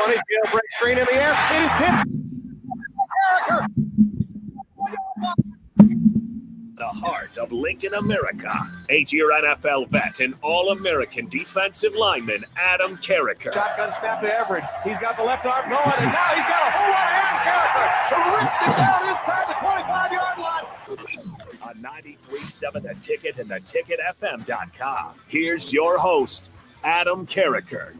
funny jailbreak screen in the air. It is tipped. Carriker. The heart of Lincoln, America. 8-year NFL vet and All-American defensive lineman Adam Carriker. Shotgun snap to Everett. He's got the left arm going, and now he's got a whole lot of Adam Carriker, who rips it down inside the 25-yard line. On 93.7 The Ticket and theticketfm.com. Here's your host, Adam Carriker.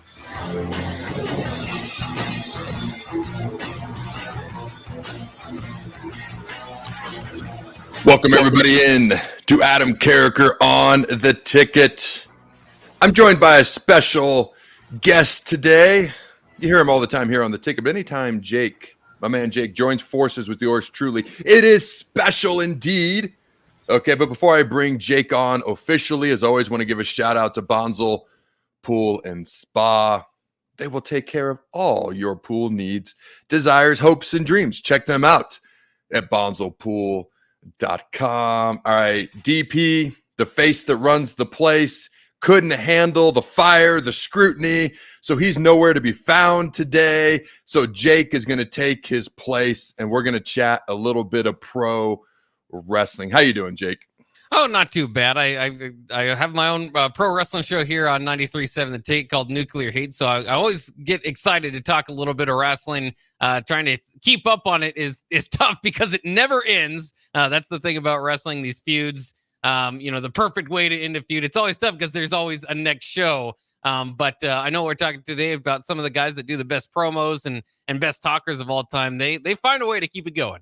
Welcome everybody in to Adam Carriker on The Ticket. I'm joined by a special guest today. You hear him all the time here on The Ticket, but anytime Jake, my man Jake, joins forces with yours truly, it is special indeed. Okay, but before I bring Jake on officially, as always, want to give a shout out to Bonzel Pool and Spa. They will take care of all your pool needs, desires, hopes, and dreams. Check them out at bonzelpool.com. All right, DP, the face that runs the place, couldn't handle the fire, the scrutiny, so he's nowhere to be found today. So Jake is going to take his place, and we're going to chat a little bit of pro wrestling. How you doing, Jake? Oh, not too bad. I have my own pro wrestling show here on 93.7 The Ticket called Nuclear Heat, so I always get excited to talk a little bit of wrestling. Trying to keep up on it is tough because it never ends. That's the thing about wrestling, these feuds. The perfect way to end a feud. It's always tough because there's always a next show. But I know we're talking today about some of the guys that do the best promos and best talkers of all time. They find a way to keep it going.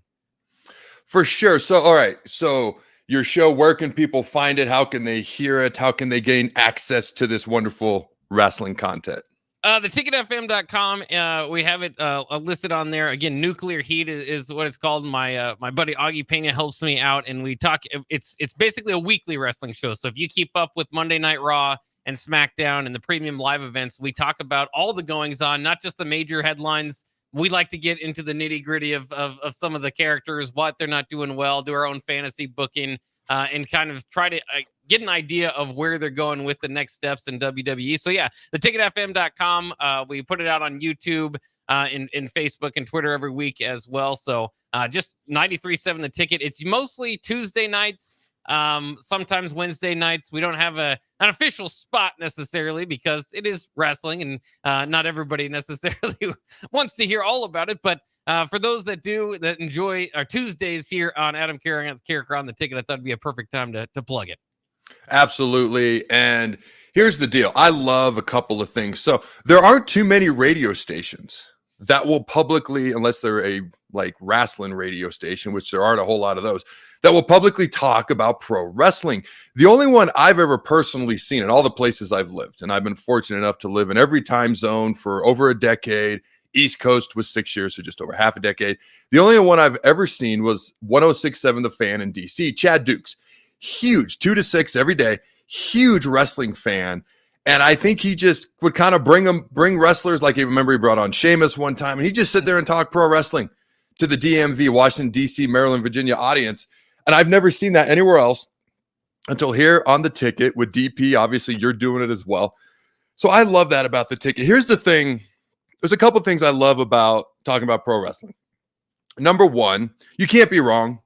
For sure. So, all right. So your show, where can people find it? How can they hear it? How can they gain access to this wonderful wrestling content? Theticketfm.com. We have it listed on there. Again, Nuclear Heat is what it's called. My buddy Augie Pena helps me out, and we talk. It's basically a weekly wrestling show. So if you keep up with Monday Night Raw and SmackDown and the premium live events, we talk about all the goings on, not just the major headlines. We like to get into the nitty gritty of some of the characters, what they're not doing well, do our own fantasy booking, and kind of try to get an idea of where they're going with the next steps in WWE. So yeah, theticketfm.com. We put it out on YouTube, in Facebook and Twitter every week as well. So just 93.7 The Ticket. It's mostly Tuesday nights, sometimes Wednesday nights. We don't have an official spot necessarily because it is wrestling and not everybody necessarily wants to hear all about it. But for those that enjoy our Tuesdays here on Adam Carriker on The Ticket, I thought it'd be a perfect time to plug it. Absolutely. And here's the deal. I love a couple of things. So there aren't too many radio stations that will publicly, unless they're a wrestling radio station, which there aren't a whole lot of those, that will publicly talk about pro wrestling. The only one I've ever personally seen in all the places I've lived, and I've been fortunate enough to live in every time zone for over a decade. East Coast was 6 years, so just over half a decade. The only one I've ever seen was 106.7 The Fan in DC. Chad Dukes, huge, 2 to 6 every day, huge wrestling fan. And I think he just would kind of bring wrestlers. Like, you remember he brought on Sheamus one time, and he just sit there and talk pro wrestling to the DMV, Washington, D.C., Maryland, Virginia audience. And I've never seen that anywhere else until here on The Ticket with DP. Obviously, you're doing it as well. So I love that about The Ticket. Here's the thing. There's a couple things I love about talking about pro wrestling. Number one, you can't be wrong.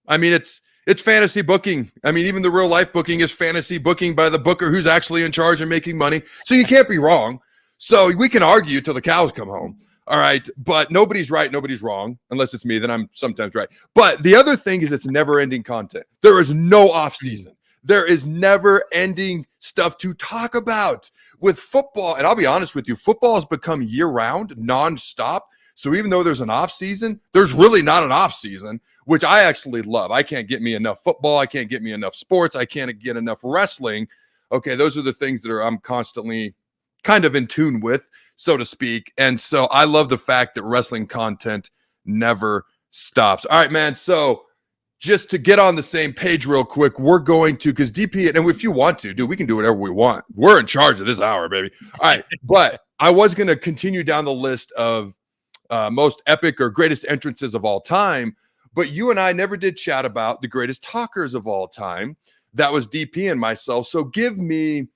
I mean, it's fantasy booking. I mean, even the real life booking is fantasy booking by the booker who's actually in charge and making money. So you can't be wrong. So we can argue till the cows come home. All right. But nobody's right. Nobody's wrong. Unless it's me, then I'm sometimes right. But the other thing is it's never ending content. There is no off season. There is never ending stuff to talk about with football. And I'll be honest with you, football has become year round, nonstop. So even though there's an off season, there's really not an off season, which I actually love. I can't get me enough football. I can't get me enough sports. I can't get enough wrestling. Okay, those are the things that I'm constantly kind of in tune with, so to speak. And so I love the fact that wrestling content never stops. All right, man. So just to get on the same page real quick, we're going to, because DP, and if you want to, dude, we can do whatever we want. We're in charge of this hour, baby. All right. But I was going to continue down the list of most epic or greatest entrances of all time. But you and I never did chat about the greatest talkers of all time. That was DP and myself. So give me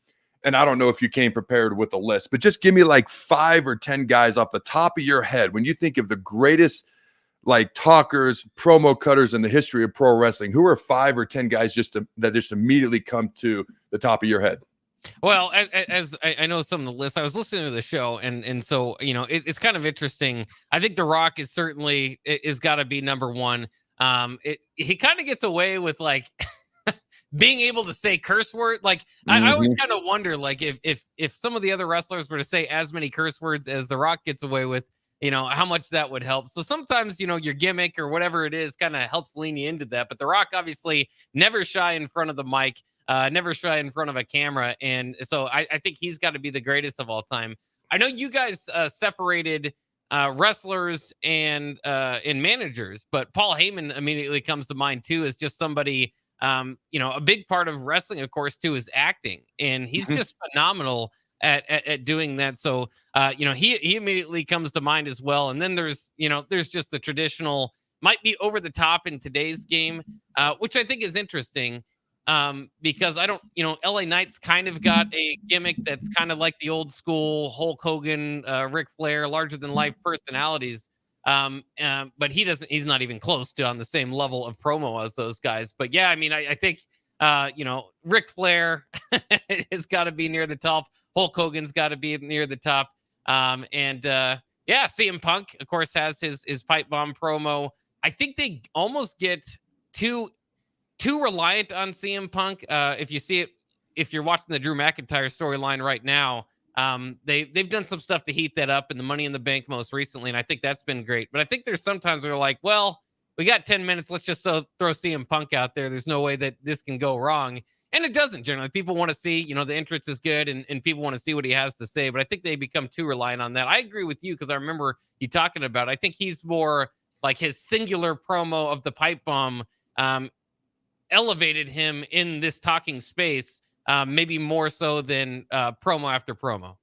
and I don't know if you came prepared with a list, but just give me like 5 or 10 guys off the top of your head when you think of the greatest like talkers, promo cutters in the history of pro wrestling. Who are 5 or 10 guys that just immediately come to the top of your head? Well, as I know some of the lists, I was listening to the show, and so it's kind of interesting. I think The Rock is certainly is got to be number one. He kind of gets away with like being able to say curse word. Like I always kind of wonder, like if some of the other wrestlers were to say as many curse words as The Rock gets away with, how much that would help. So sometimes, your gimmick or whatever it is kind of helps lean you into that. But The Rock obviously never shy in front of the mic. Never shy in front of a camera. And so I think he's got to be the greatest of all time. I know you guys separated wrestlers and managers, but Paul Heyman immediately comes to mind too as just somebody, a big part of wrestling, of course, too, is acting. And he's just phenomenal at doing that. So, he immediately comes to mind as well. And then there's just the traditional, might be over the top in today's game, which I think is interesting. Because I don't, LA Knight's kind of got a gimmick that's kind of like the old school Hulk Hogan, Ric Flair, larger than life personalities. But he's not even close to on the same level of promo as those guys. But yeah, I mean, I think, Ric Flair has got to be near the top. Hulk Hogan's got to be near the top. CM Punk, of course, has his pipe bomb promo. I think they almost get too reliant on CM Punk. If you're watching the Drew McIntyre storyline right now, they've done some stuff to heat that up in the Money in the Bank most recently, and I think that's been great. But I think there's sometimes they're like, well, we got 10 minutes, let's just throw CM Punk out there. There's no way that this can go wrong. And it doesn't generally. People want to see, the entrance is good and people want to see what he has to say. But I think they become too reliant on that. I agree with you because I remember you talking about it. I think he's more like his singular promo of the pipe bomb elevated him in this talking space, maybe more so than promo after promo.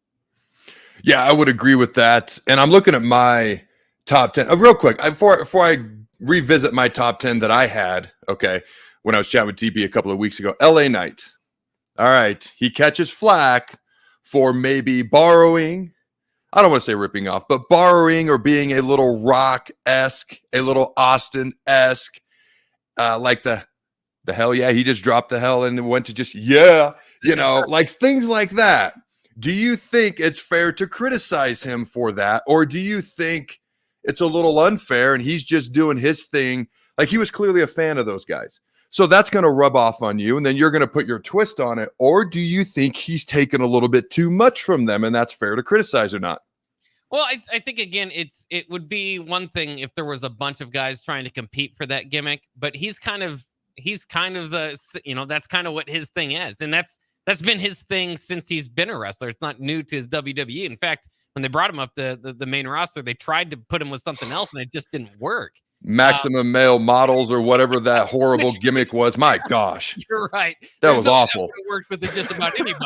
Yeah, I would agree with that. And I'm looking at my top 10 real quick before I revisit my top 10 that I had. Okay. When I was chatting with TP a couple of weeks ago, LA Knight. All right. He catches flack for maybe borrowing. I don't want to say ripping off, but borrowing or being a little Rock-esque, a little Austin-esque, like the hell yeah, he just dropped the hell and went to just, like things like that. Do you think it's fair to criticize him for that? Or do you think it's a little unfair and he's just doing his thing? Like he was clearly a fan of those guys. So that's going to rub off on you and then you're going to put your twist on it. Or do you think he's taken a little bit too much from them and that's fair to criticize or not? Well, I think, again, it would be one thing if there was a bunch of guys trying to compete for that gimmick, but he's kind of the, that's kind of what his thing is. And that's been his thing since he's been a wrestler. It's not new to his WWE. In fact, when they brought him up the main roster, they tried to put him with something else and it just didn't work. Maximum male models or whatever that horrible gimmick was. My gosh. You're right. That was awful. That worked with just about anybody.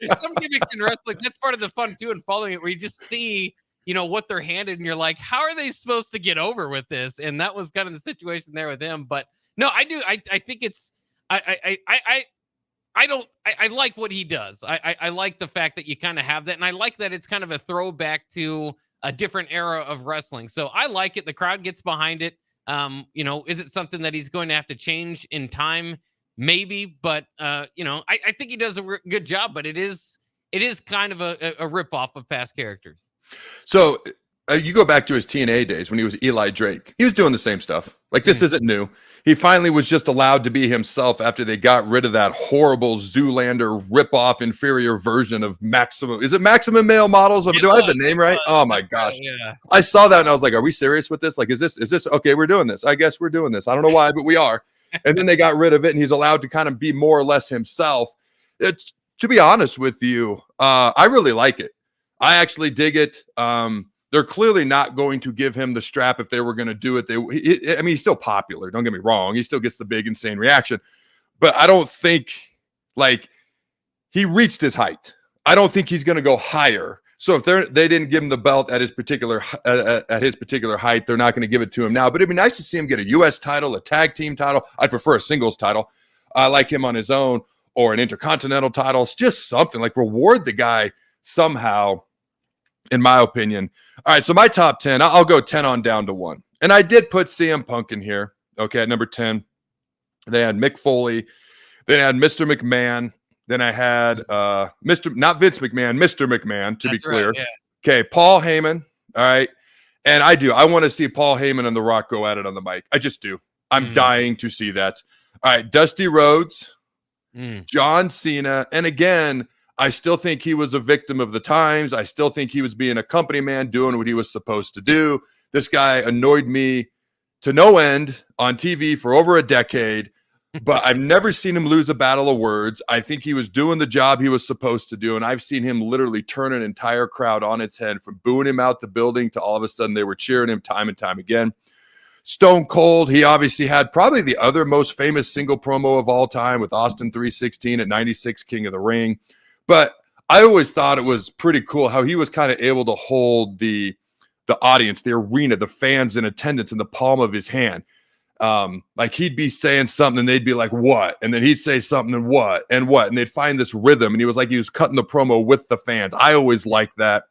There's some gimmicks in wrestling. That's part of the fun too, and following it, where you just see, what they're handed, and you're like, how are they supposed to get over with this? And that was kind of the situation there with him. But no, I do. I think it's. I like what he does. I like the fact that you kind of have that, and I like that it's kind of a throwback to a different era of wrestling. So I like it. The crowd gets behind it. Is it something that he's going to have to change in time? Maybe, but I think he does a good job. But it is kind of a ripoff of past characters. So you go back to his TNA days when he was Eli Drake. He was doing the same stuff. Like this isn't new. He finally was just allowed to be himself after they got rid of that horrible Zoolander ripoff inferior version of Maximum. Is it Maximum Male Models? Do I have the name right? Oh my gosh. Yeah. I saw that and I was like, are we serious with this? Like, is this okay? We're doing this. I guess we're doing this. I don't know why, but we are. And then they got rid of it and he's allowed to kind of be more or less himself. To be honest with you, I really like it. I actually dig it. They're clearly not going to give him the strap if they were going to do it. He's still popular. Don't get me wrong. He still gets the big, insane reaction. But I don't think, he reached his height. I don't think he's going to go higher. So if they didn't give him the belt at his particular height, they're not going to give it to him now. But it'd be nice to see him get a U.S. title, a tag team title. I'd prefer a singles title. I like him on his own. or an intercontinental title. It's just something like reward the guy somehow, in my opinion. All right, so my top 10, I'll go 10 on down to 1. And I did put CM Punk in here. Okay, at number 10. They had Mick Foley. Then I had Mr. McMahon. Then I had not Vince McMahon, Mr. McMahon, to be clear. Right, yeah. Okay, Paul Heyman. All right. And I want to see Paul Heyman and The Rock go at it on the mic. I just do. I'm dying to see that. All right, Dusty Rhodes, John Cena. And again, I still think he was a victim of the times. I still think he was being a company man doing what he was supposed to do. This guy annoyed me to no end on TV for over a decade, but I've never seen him lose a battle of words. I think he was doing the job he was supposed to do, and I've seen him literally turn an entire crowd on its head, from booing him out the building to all of a sudden they were cheering him time and time again. Stone Cold, he obviously had probably the other most famous single promo of all time with Austin 316 at 96 King of the Ring. But I always thought it was pretty cool how he was kind of able to hold the audience, the arena, the fans in attendance in the palm of his hand. Like he'd be saying something and they'd be like, what? And then he'd say something and what? And what? And they'd find this rhythm. And he was like, he was cutting the promo with the fans. I always liked that.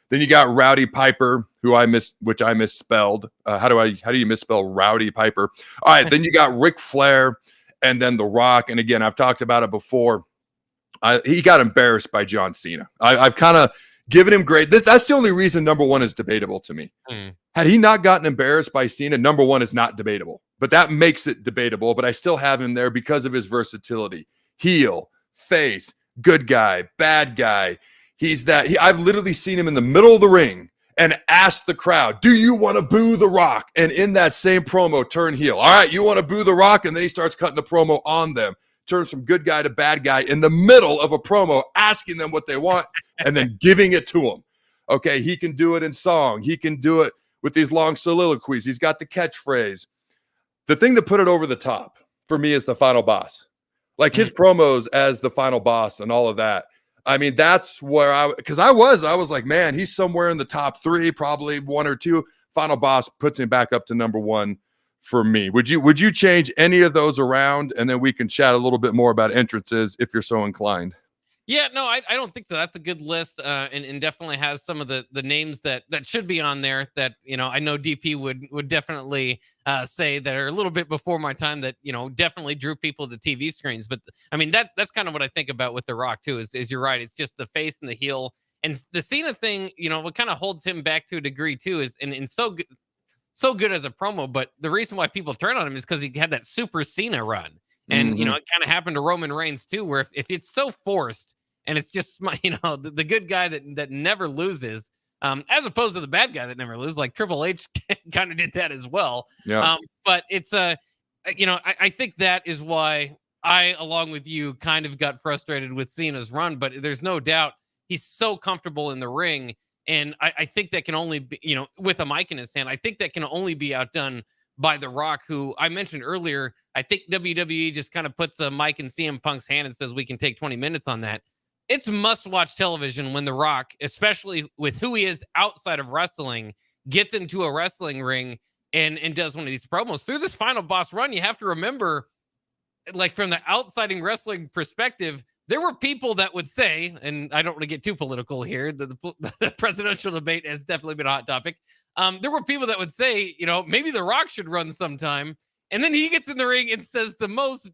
Then you got Rowdy Piper, who which I misspelled. How do you misspell Rowdy Piper? All right. Then you got Ric Flair and then The Rock. And again, I've talked about it before. He got embarrassed by John Cena. I've kind of given him great. That's the only reason number 1 is debatable to me. Had he not gotten embarrassed by Cena, number 1 is not debatable. But that makes it debatable. But I still have him there because of his versatility. Heel, face, good guy, bad guy. I've literally seen him in the middle of the ring and ask the crowd, do you want to boo The Rock? And in that same promo, turn heel. All right, you want to boo The Rock? And then he starts cutting the promo on them. Turns from good guy to bad guy in the middle of a promo, asking them what they want and then giving it to them. Okay, he can do it in song. He can do it with these long soliloquies. He's got the catchphrase. The thing that put it over the top for me is the final boss. Like his promos as the final boss and all of that. I mean, that's where I was like, man, he's somewhere in the top 3, probably 1 or 2. Final boss puts him back up to number 1 for me. Would you change any of those around? And then we can chat a little bit more about entrances if you're so inclined. Yeah, no, I don't think so. That's a good list, and definitely has some of the names that should be on there that, I know DP would definitely say that are a little bit before my time that, definitely drew people to TV screens. But I mean, that's kind of what I think about with The Rock too, is you're right. It's just the face and the heel. And the Cena thing, what kind of holds him back to a degree too is, and so good as a promo, but the reason why people turn on him is because he had that Super Cena run. And, it kind of happened to Roman Reigns too, where if it's so forced and it's just, the good guy that never loses, as opposed to the bad guy that never loses, like Triple H kind of did that as well. Yeah. But it's, I think that is why I, along with you, kind of got frustrated with Cena's run, but there's no doubt he's so comfortable in the ring. And I think that can only be, with a mic in his hand, I think that can only be outdone by The Rock, who I mentioned earlier. I think WWE just kind of puts a mic in CM Punk's hand and says, we can take 20 minutes on that. It's must-watch television when The Rock, especially with who he is outside of wrestling, gets into a wrestling ring and does one of these promos. Through this final boss run, you have to remember, like from the outsiding wrestling perspective, there were people that would say, and I don't want to get too political here, the presidential debate has definitely been a hot topic. There were people that would say, maybe The Rock should run sometime. And then he gets in the ring and says the most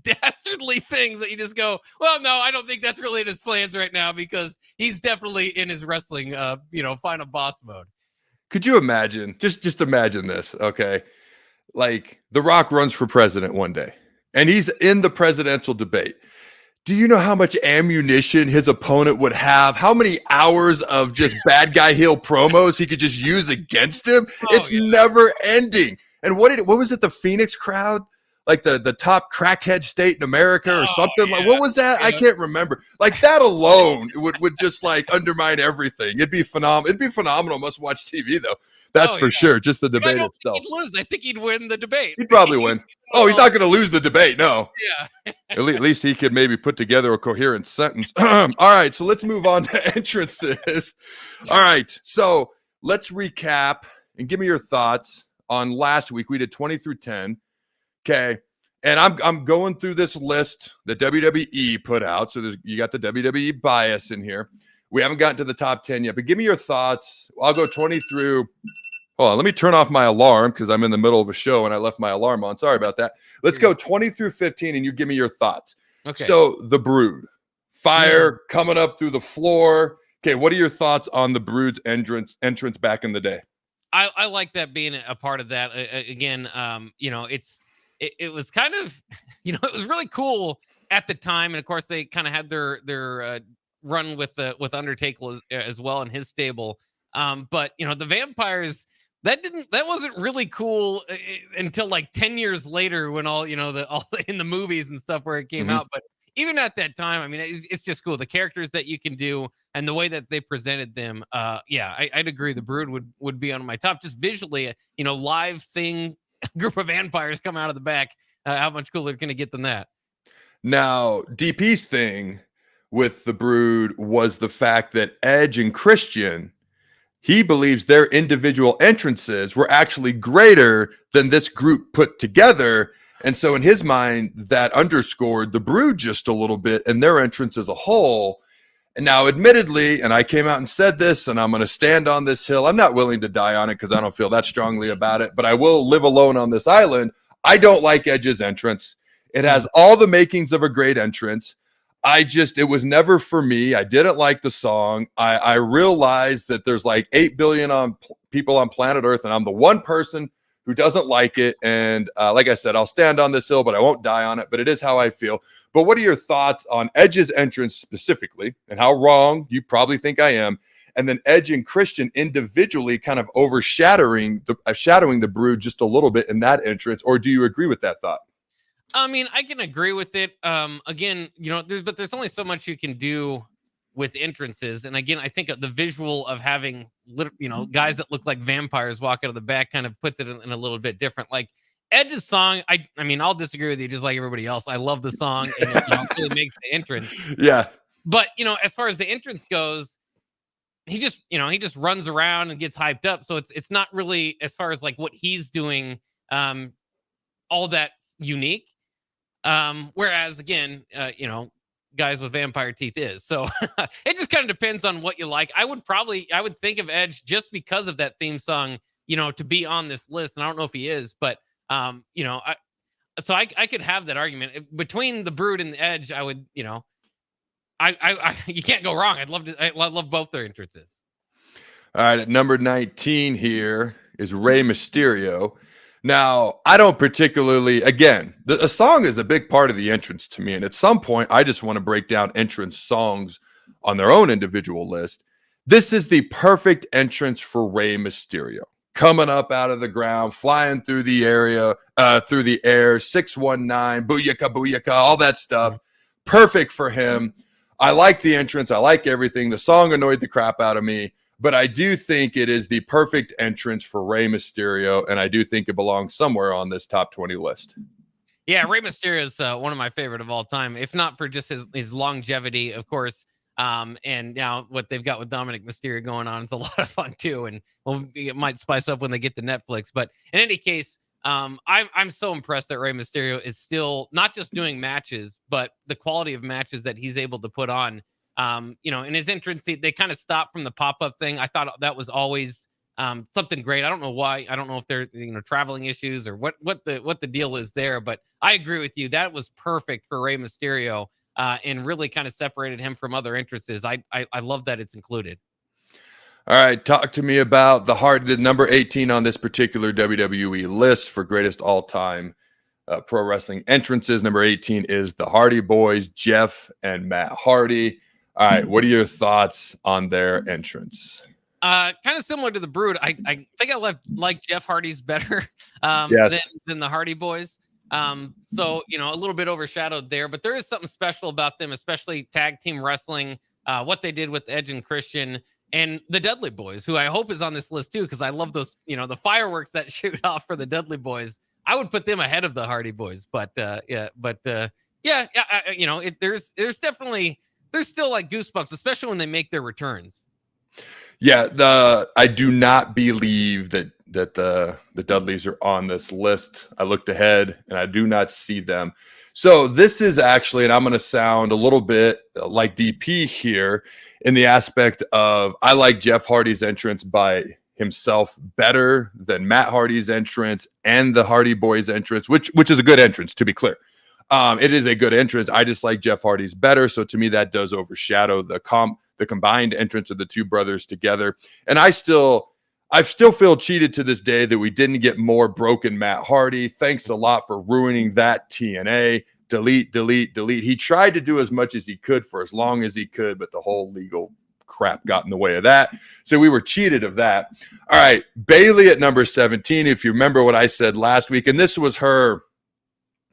dastardly things that you just go, well, no, I don't think that's really in his plans right now, because he's definitely in his wrestling, final boss mode. Could you imagine? Just imagine this, okay? Like The Rock runs for president one day, and he's in the presidential debate. Do you know how much ammunition his opponent would have? How many hours of just bad guy heel promos he could just use against him? It's never ending. And what was it? The Phoenix crowd, like the top crackhead state in America or something? Like, what was that? I can't remember. Like that alone would just like undermine everything. It'd be phenomenal. It'd be phenomenal. Must watch TV though. That's for sure. Just the debate itself. Think he'd lose. I think he'd win the debate. He'd probably win. Oh, he's not going to lose the debate. No. Yeah. At least he could maybe put together a coherent sentence. All right. So let's move on to entrances. All right. So let's recap and give me your thoughts on last week. We did 20 through 10. Okay. And I'm going through this list that WWE put out. So you got the WWE bias in here. We haven't gotten to the top 10 yet, but give me your thoughts. I'll go 20 through. Hold on, let me turn off my alarm because I'm in the middle of a show and I left my alarm on. Sorry about that. Let's go 20 through 15 and you give me your thoughts. Okay. So the Brood, fire coming up through the floor. Okay, what are your thoughts on the Brood's entrance back in the day? I like that being a part of that. Again, it was kind of, it was really cool at the time, and of course they kind of had their run with Undertaker as well in his stable. But the vampires, that wasn't really cool until like 10 years later when all in the movies and stuff where it came out. But even at that time, I mean, it's just cool. The characters that you can do and the way that they presented them. I'd agree. The Brood would be on my top, just visually, live seeing a group of vampires come out of the back. How much cooler can it get than that? Now, DP's thing with the Brood was the fact that Edge and Christian, he believes their individual entrances were actually greater than this group put together. And so in his mind, that underscored the Brood just a little bit and their entrance as a whole. And now, admittedly, and I came out and said this, and I'm going to stand on this hill. I'm not willing to die on it because I don't feel that strongly about it, but I will live alone on this island. I don't like Edge's entrance. It has all the makings of a great entrance. It was never for me. I didn't like the song. I realized that there's like 8 billion people on planet Earth, and I'm the one person who doesn't like it. And like I said, I'll stand on this hill, but I won't die on it. But it is how I feel. But what are your thoughts on Edge's entrance specifically, and how wrong you probably think I am? And then Edge and Christian individually kind of overshadowing the Brood just a little bit in that entrance. Or do you agree with that thought? I mean, I can agree with it. Again, but there's only so much you can do with entrances. And again, I think the visual of having, guys that look like vampires walk out of the back kind of puts it in a little bit different. Like Edge's song, I mean, I'll disagree with you just like everybody else. I love the song and it really makes the entrance. Yeah. But, as far as the entrance goes, he just runs around and gets hyped up. So it's not really, as far as like what he's doing, all that unique. Whereas again, guys with vampire teeth is. So it just kind of depends on what you like. I would think of Edge just because of that theme song, to be on this list. And I don't know if he is, but I could have that argument between the Brood and the Edge. I would, you can't go wrong. I love both their entrances. All right. At number 19 here is Rey Mysterio. Now, I don't particularly, again, a song is a big part of the entrance to me. And at some point, I just want to break down entrance songs on their own individual list. This is the perfect entrance for Rey Mysterio. Coming up out of the ground, flying through the air, 619, booyaka, booyaka, all that stuff. Perfect for him. I like the entrance. I like everything. The song annoyed the crap out of me. But I do think it is the perfect entrance for Rey Mysterio, and I do think it belongs somewhere on this top 20 list. Yeah, Rey Mysterio is one of my favorite of all time, if not for just his longevity, of course. And now what they've got with Dominic Mysterio going on is a lot of fun too, and it might spice up when they get to Netflix. But in any case, I'm so impressed that Rey Mysterio is still not just doing matches, but the quality of matches that he's able to put on. In his entrance, they kind of stopped from the pop-up thing. I thought that was always something great. I don't know why. I don't know if they're traveling issues or what the deal is there. But I agree with you. That was perfect for Rey Mysterio and really kind of separated him from other entrances. I love that it's included. All right, talk to me about the number 18 on this particular WWE list for greatest all-time pro wrestling entrances. Number 18 is the Hardy Boys, Jeff and Matt Hardy. All right, what are your thoughts on their entrance? Kind of similar to the Brood. I think I like Jeff Hardy's better than the Hardy Boys. So a little bit overshadowed there, but there is something special about them, especially tag team wrestling. What they did with Edge and Christian and the Dudley Boys, who I hope is on this list too, because I love those. The fireworks that shoot off for the Dudley Boys. I would put them ahead of the Hardy Boys, but there's definitely. There's still like goosebumps, especially when they make their returns. Yeah, I do not believe that the Dudleys are on this list. I looked ahead and I do not see them. So this is actually, and I'm going to sound a little bit like DP here in the aspect of I like Jeff Hardy's entrance by himself better than Matt Hardy's entrance and the Hardy Boys entrance, which is a good entrance, to be clear. It is a good entrance. I just like Jeff Hardy's better. So to me, that does overshadow the combined entrance of the two brothers together. And I still feel cheated to this day that we didn't get more broken Matt Hardy. Thanks a lot for ruining that TNA. Delete. He tried to do as much as he could for as long as he could, but the whole legal crap got in the way of that. So we were cheated of that. All right, Bayley at number 17. If you remember what I said last week, and this was her,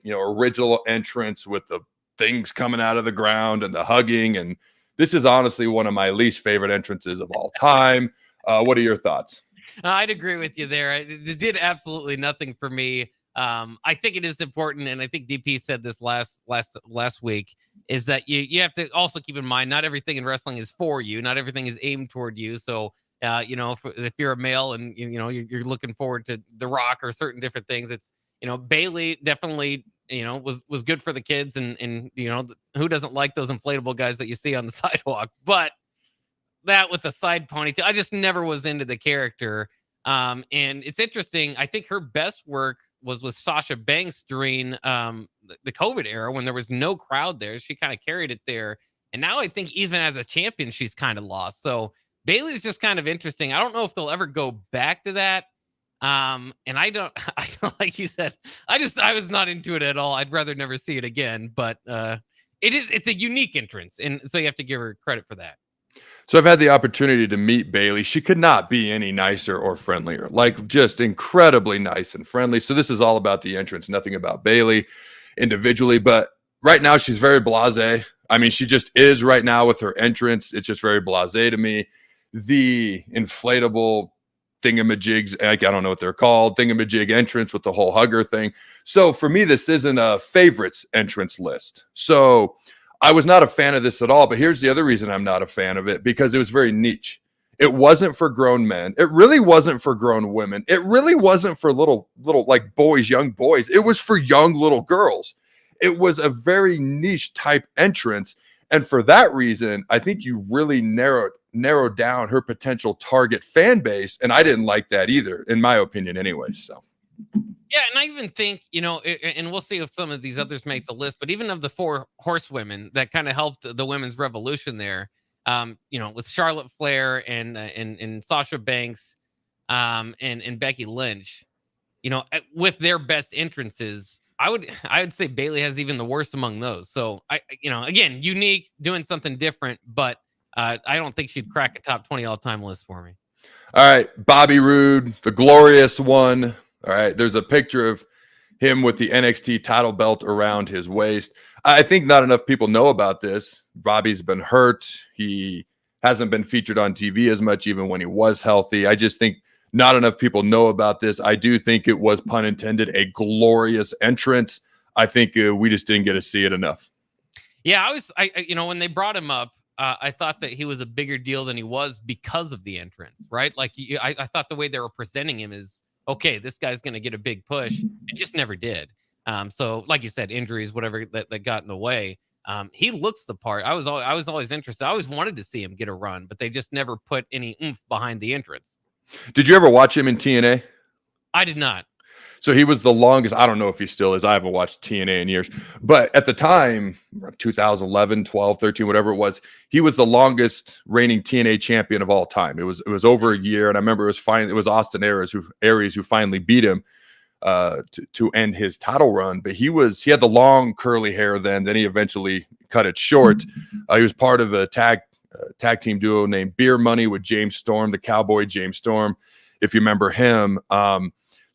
original entrance with the things coming out of the ground and the hugging. And this is honestly one of my least favorite entrances of all time. What are your thoughts? I'd agree with you there. It did absolutely nothing for me. I think it is important, and I think DP said this last week, is that you have to also keep in mind not everything in wrestling is for you. Not everything is aimed toward you. So, if you're a male and you're looking forward to The Rock or certain different things, it's Bayley definitely was good for the kids, and who doesn't like those inflatable guys that you see on the sidewalk? But that with the side ponytail, I just never was into the character. And it's interesting. I think her best work was with Sasha Banks during the COVID era when there was no crowd there. She kind of carried it there. And now I think even as a champion, she's kind of lost. So Bayley's just kind of interesting. I don't know if they'll ever go back to that. And I don't like you said, I was not into it at all. I'd rather never see it again, but it's a unique entrance. And so you have to give her credit for that. So I've had the opportunity to meet Bayley. She could not be any nicer or friendlier, like just incredibly nice and friendly. So this is all about the entrance, nothing about Bayley individually. But right now she's very blasé. I mean, she just is right now with her entrance. It's just very blasé to me. The inflatable thingamajigs, I don't know what they're called, thingamajig entrance with the whole hugger thing. So for me, this isn't a favorites entrance list. So I was not a fan of this at all, but here's the other reason I'm not a fan of it, because it was very niche. It wasn't for grown men. It really wasn't for grown women. It really wasn't for little like boys, young boys. It was for young little girls. It was a very niche type entrance. And for that reason, I think you really narrowed down her potential target fan base. And I didn't like that either, in my opinion anyway. So yeah, and I even think, and we'll see if some of these others make the list, but even of the 4 horsewomen that kind of helped the women's revolution there, with Charlotte Flair and Sasha Banks, and Becky Lynch, with their best entrances, I would say Bayley has even the worst among those. So again, unique, doing something different, but I don't think she'd crack a top 20 all-time list for me. All right, Bobby Roode, the glorious one. All right, there's a picture of him with the NXT title belt around his waist. I think not enough people know about this. Bobby's been hurt. He hasn't been featured on TV as much, even when he was healthy. I just think not enough people know about this. I do think it was, pun intended, a glorious entrance. I think we just didn't get to see it enough. Yeah, when they brought him up, I thought that he was a bigger deal than he was because of the entrance, right? Like I thought the way they were presenting him is, okay, this guy's going to get a big push. It just never did. So like you said, injuries, whatever that got in the way. He looks the part. I was always interested. I always wanted to see him get a run, but they just never put any oomph behind the entrance. Did you ever watch him in TNA? I did not. So he was the longest. I don't know if he still is. I haven't watched TNA in years. But at the time, 2011, 12, 13, whatever it was, he was the longest reigning TNA champion of all time. It was over a year. And I remember it was Austin Aries who finally beat him to end his title run. But he had the long curly hair then he eventually cut it short. He was part of a tag team duo named Beer Money with James Storm, the Cowboy James Storm, if you remember him.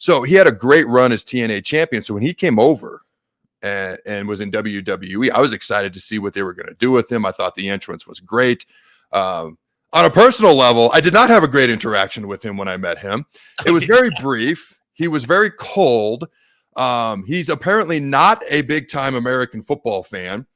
So he had a great run as TNA champion. So when he came over and was in WWE, I was excited to see what they were going to do with him. I thought the entrance was great. On a personal level, I did not have a great interaction with him when I met him. It was very brief. He was very cold. He's apparently not a big-time American football fan.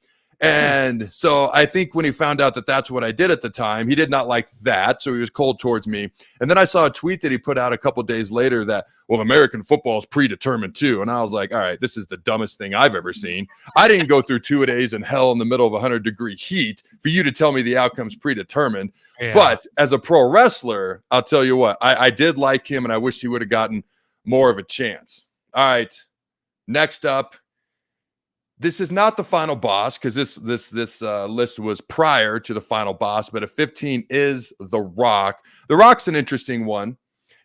And so I think when he found out that that's what I did at the time, he did not like that. So he was cold towards me. And then I saw a tweet that he put out a couple days later that, well, American football is predetermined too. And I was like, all right, this is the dumbest thing I've ever seen. I didn't go through 2 days in hell in the middle of 100-degree heat for you to tell me the outcome's predetermined. Yeah. But as a pro wrestler, I'll tell you what, I did like him, and I wish he would have gotten more of a chance. All right, next up. This is not the final boss because this list was prior to the final boss, but at 15 is The Rock. The Rock's an interesting one.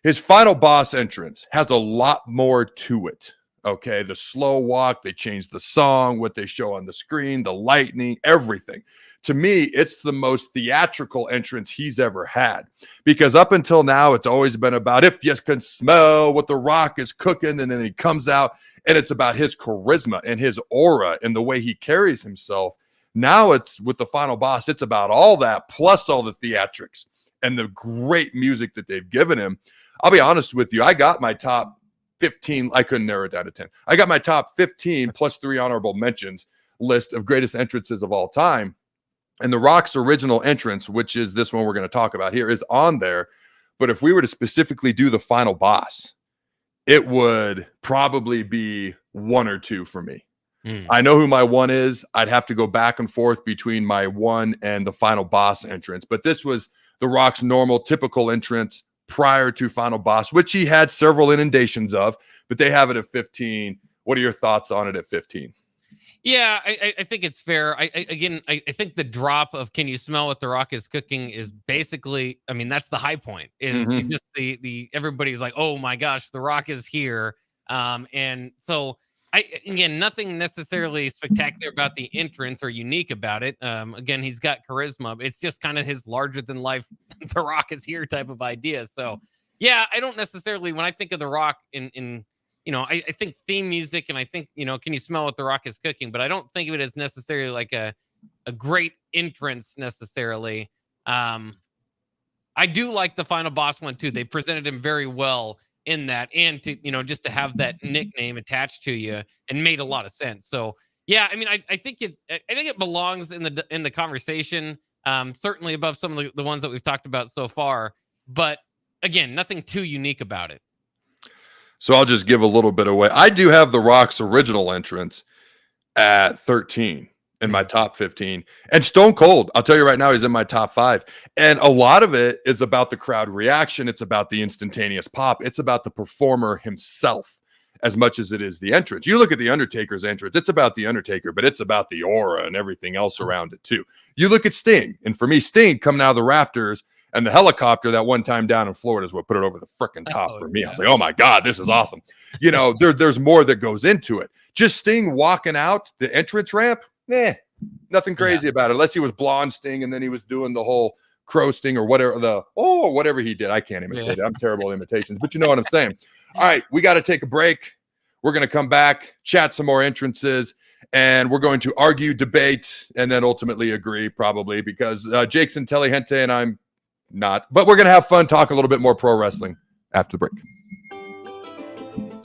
His final boss entrance has a lot more to it. Okay, the slow walk, they changed the song, what they show on the screen, the lightning, everything. To me, it's the most theatrical entrance he's ever had, because up until now, it's always been about if you can smell what The Rock is cooking, and then he comes out, and it's about his charisma and his aura and the way he carries himself. Now it's with the final boss, it's about all that plus all the theatrics and the great music that they've given him. I'll be honest with you, I got my top 15. I couldn't narrow it down to 10. I got my top 15 plus 3 honorable mentions list of greatest entrances of all time. And The Rock's original entrance, which is this one we're going to talk about here, is on there. But if we were to specifically do the final boss, it would probably be 1 or 2 for me. I know who my 1 is. I'd have to go back and forth between my 1 and the final boss entrance. But this was The Rock's normal, typical entrance prior to final boss, which he had several inundations of, but they have it at 15. What are your thoughts on it at 15? Yeah, I think it's fair. I think the drop of "Can you smell what The Rock is cooking" is basically, I mean, that's the high point. Is just the everybody's like, oh my gosh, The Rock is here, and so nothing necessarily spectacular about the entrance or unique about it. Again, he's got charisma. But it's just kind of his larger than life "The Rock is here" type of idea. So yeah, I don't necessarily, when I think of The Rock in I think theme music, and I think, can you smell what The Rock is cooking? But I don't think of it as necessarily like a great entrance necessarily. I do like the final boss one too. They presented him very well in that, and to just to have that nickname attached to you, and made a lot of sense. So yeah, I mean, I think it belongs in the conversation. Certainly above some of the ones that we've talked about so far. But again, nothing too unique about it. So I'll just give a little bit away. I do have The Rock's original entrance at 13 in my top 15. And Stone Cold, I'll tell you right now, he's in my top 5. And a lot of it is about the crowd reaction. It's about the instantaneous pop. It's about the performer himself as much as it is the entrance. You look at The Undertaker's entrance, it's about The Undertaker, but it's about the aura and everything else around it too. You look at Sting, and for me, Sting coming out of the rafters and the helicopter that one time down in Florida is what put it over the freaking top for me. I was like, oh my God, this is awesome. There's more that goes into it. Just Sting walking out the entrance ramp, nothing crazy about it, unless he was blonde Sting and then he was doing the whole crow Sting or whatever, whatever he did. I can't imitate it. I'm terrible at imitations, but you know what I'm saying. All right, we got to take a break. We're going to come back, chat some more entrances, and we're going to argue, debate, and then ultimately agree, probably, because Jake's intelligente and I'm not. But we're going to have fun, talk a little bit more pro wrestling after the break.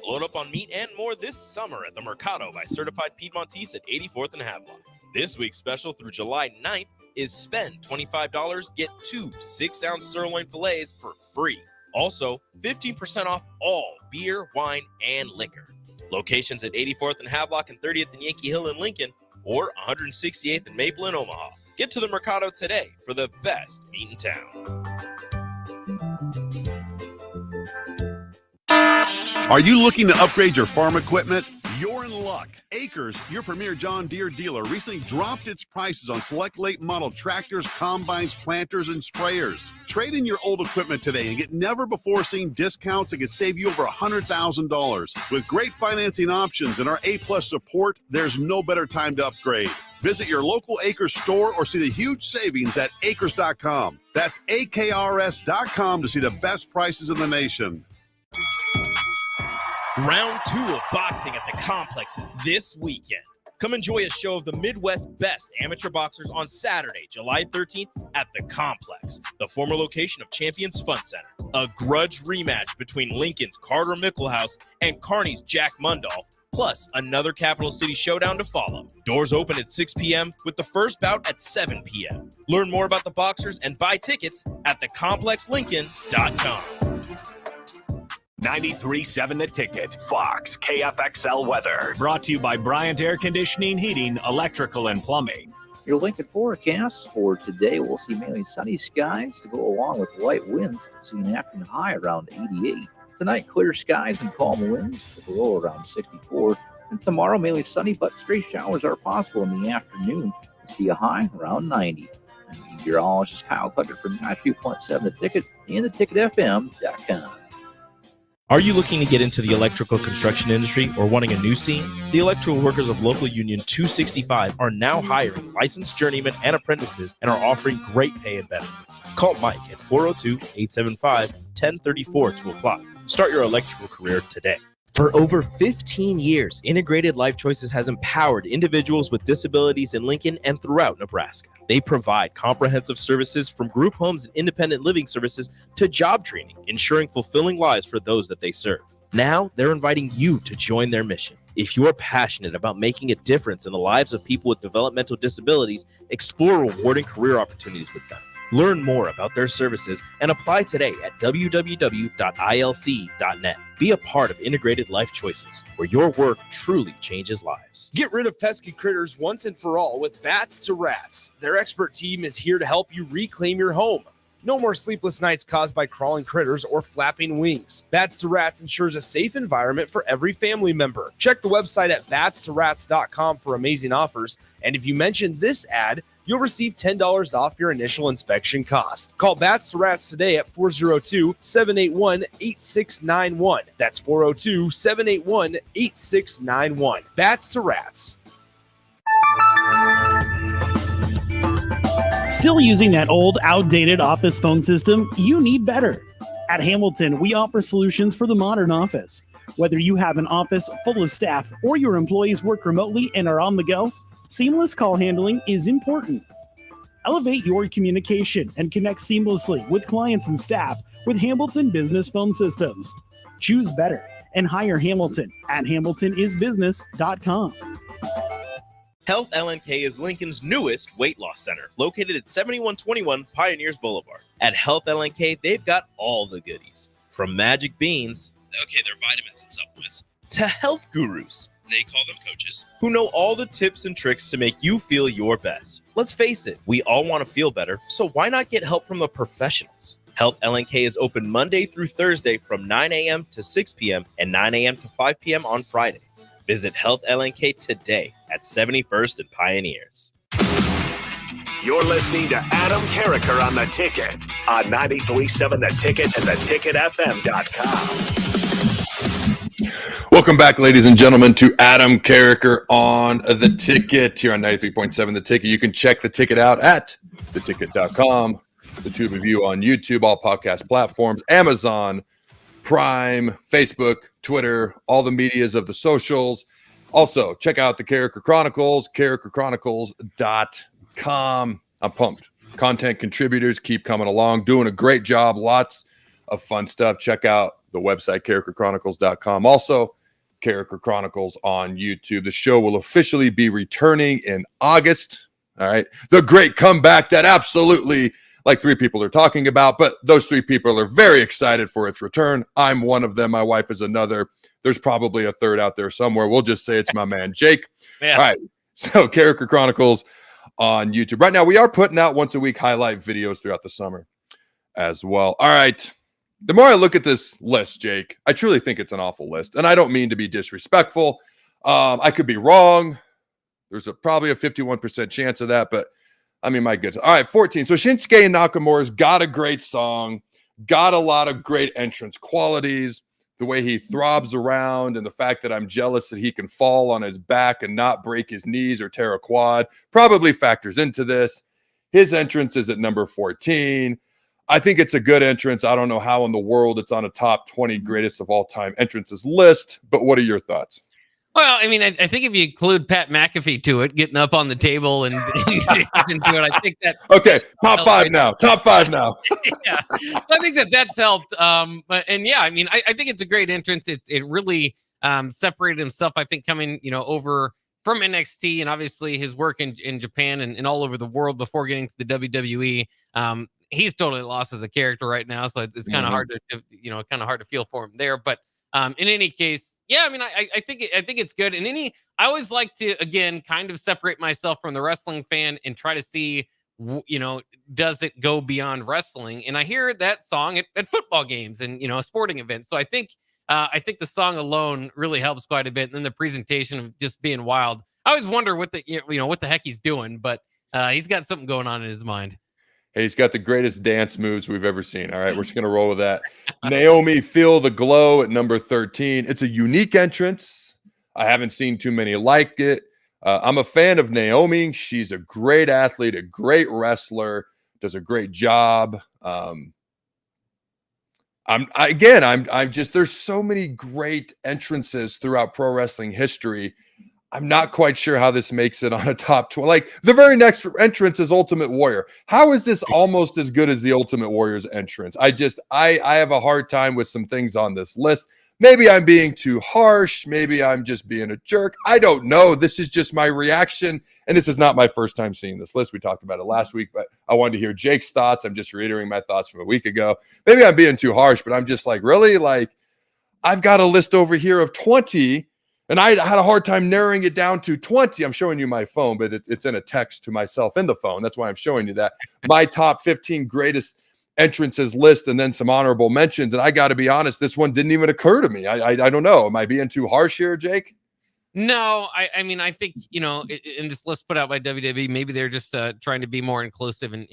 Load up on meat and more this summer at the Mercado by Certified Piedmontese at 84th and Havelock. This week's special through July 9th is spend $25, get 2 6-ounce sirloin fillets for free. Also, 15% off all beer, wine, and liquor. Locations at 84th and Havelock and 30th and Yankee Hill in Lincoln, or 168th and Maple in Omaha. Get to the Mercado today for the best meat in town. Are you looking to upgrade your farm equipment? You're in luck. Acres, your premier John Deere dealer, recently dropped its prices on select late model tractors, combines, planters, and sprayers. Trade in your old equipment today and get never-before-seen discounts that can save you over $100,000. With great financing options and our A-plus support, there's no better time to upgrade. Visit your local Acres store or see the huge savings at acres.com. That's AKRS.com to see the best prices in the nation. Round 2 of boxing at the Complex is this weekend. Come enjoy a show of the Midwest's best amateur boxers on Saturday, July 13th at the Complex, the former location of Champions Fun Center. A grudge rematch between Lincoln's Carter Mickelhouse and Kearney's Jack Mundolf, plus another Capital City Showdown to follow. Doors open at 6 p.m. with the first bout at 7 p.m. Learn more about the boxers and buy tickets at thecomplexlincoln.com. 93.7 The Ticket, Fox, KFXL weather. Brought to you by Bryant Air Conditioning, Heating, Electrical, and Plumbing. Your Lincoln forecast for today, we'll see mainly sunny skies to go along with light winds. See an afternoon high around 88. Tonight, clear skies and calm winds with a low around 64. And tomorrow, mainly sunny, but stray showers are possible in the afternoon. We'll see a high around 90. And meteorologist Kyle Cutter from 93.7 The Ticket and theticketfm.com. Are you looking to get into the electrical construction industry or wanting a new scene? The electrical workers of local union 265 are now hiring licensed journeymen and apprentices and are offering great pay and benefits. Call Mike at 402-875-1034 to apply. Start your electrical career today. For over 15 years, Integrated Life Choices has empowered individuals with disabilities in Lincoln and throughout Nebraska. They provide comprehensive services from group homes and independent living services to job training, ensuring fulfilling lives for those that they serve. Now, they're inviting you to join their mission. If you are passionate about making a difference in the lives of people with developmental disabilities, explore rewarding career opportunities with them. Learn more about their services and apply today at www.ilc.net. Be a part of Integrated Life Choices, where your work truly changes lives. Get rid of pesky critters once and for all with Bats to Rats. Their expert team is here to help you reclaim your home. No more sleepless nights caused by crawling critters or flapping wings. Bats to Rats ensures a safe environment for every family member. Check the website at batstoRats.com for amazing offers. And if you mention this ad, you'll receive $10 off your initial inspection cost. Call Bats to Rats today at 402-781-8691. That's 402-781-8691. Bats to Rats. Still using that old, outdated office phone system? You need better. At Hamilton, we offer solutions for the modern office. Whether you have an office full of staff or your employees work remotely and are on the go, seamless call handling is important. Elevate your communication and connect seamlessly with clients and staff with Hamilton Business Phone Systems. Choose better and hire Hamilton at hamiltonisbusiness.com. Health LNK is Lincoln's newest weight loss center, located at 7121 Pioneers Boulevard. At Health LNK, they've got all the goodies. From magic beans, okay, they're vitamins and supplements, to health gurus, they call them coaches, who know all the tips and tricks to make you feel your best. Let's face it, we all want to feel better, so why not get help from the professionals? Health LNK is open Monday through Thursday from 9 a.m. to 6 p.m. and 9 a.m. to 5 p.m. on Fridays. Visit Health LNK today at 71st and Pioneers. You're listening to Adam Carriker on The Ticket on 93.7 The Ticket and theticketfm.com. Welcome back, ladies and gentlemen, to Adam Carriker on The Ticket here on 93.7 The Ticket. You can check The Ticket out at theticket.com, the tube of you on YouTube, all podcast platforms, Amazon, Prime, Facebook, Twitter, all the medias of the socials. Also, check out the Carriker Chronicles, carrikerchronicles.com. I'm pumped. Content contributors keep coming along, doing a great job. Lots of fun stuff. Check out the website, carrikerchronicles.com. Also, Carriker Chronicles on YouTube. The show will officially be returning in August. All right. The great comeback that absolutely like 3 people are talking about, but those 3 people are very excited for its return. I'm one of them. My wife is another. There's probably a third out there somewhere. We'll just say it's my man, Jake. Yeah. All right. So Carriker Chronicles on YouTube. Right now, we are putting out once a week highlight videos throughout the summer as well. All right. The more I look at this list, Jake, I truly think it's an awful list. And I don't mean to be disrespectful. I could be wrong. There's probably a 51% chance of that, but I mean, my goodness. All right, 14. So Shinsuke Nakamura's got a great song, got a lot of great entrance qualities, the way he throbs around and the fact that I'm jealous that he can fall on his back and not break his knees or tear a quad probably factors into this. His entrance is at number 14. I think it's a good entrance. I don't know how in the world it's on a top 20 greatest of all time entrances list, but what are your thoughts? Well, I mean, I think if you include Pat McAfee to it, getting up on the table and into it, I think that. Okay, top 5 now. Top 5 now. Yeah, I think that's helped. And yeah, I mean, I think it's a great entrance. It really separated himself, I think, coming, over from NXT, and obviously his work in Japan and all over the world before getting to the WWE. He's totally lost as a character right now, so it's kind of hard to feel for him there. But in any case, yeah, I mean, I think it's good. And I always like to, again, kind of separate myself from the wrestling fan and try to see, does it go beyond wrestling? And I hear that song at football games and sporting events. So I think the song alone really helps quite a bit. And then the presentation of just being wild. I always wonder what the heck he's doing, but he's got something going on in his mind. Hey, he's got the greatest dance moves we've ever seen. All right, we're just going to roll with that. Naomi, Feel the Glow at number 13. It's a unique entrance. I haven't seen too many like it. I'm a fan of Naomi. She's a great athlete, a great wrestler, does a great job. I'm just, there's so many great entrances throughout pro wrestling history. I'm not quite sure how this makes it on a top 12. Like, the very next entrance is Ultimate Warrior. How is this almost as good as the Ultimate Warrior's entrance? I have a hard time with some things on this list. Maybe I'm being too harsh. Maybe I'm just being a jerk. I don't know. This is just my reaction. And this is not my first time seeing this list. We talked about it last week, but I wanted to hear Jake's thoughts. I'm just reiterating my thoughts from a week ago. Maybe I'm being too harsh, but I'm just like, really? Like, I've got a list over here of 20, and I had a hard time narrowing it down to 20. I'm showing you my phone, but it's in a text to myself in the phone. That's why I'm showing you that. My top 15 greatest entrances list, and then some honorable mentions. And I got to be honest, this one didn't even occur to me. I don't know. Am I being too harsh here, Jake? No, I mean, I think, in this list put out by WWE, maybe they're just trying to be more inclusive and,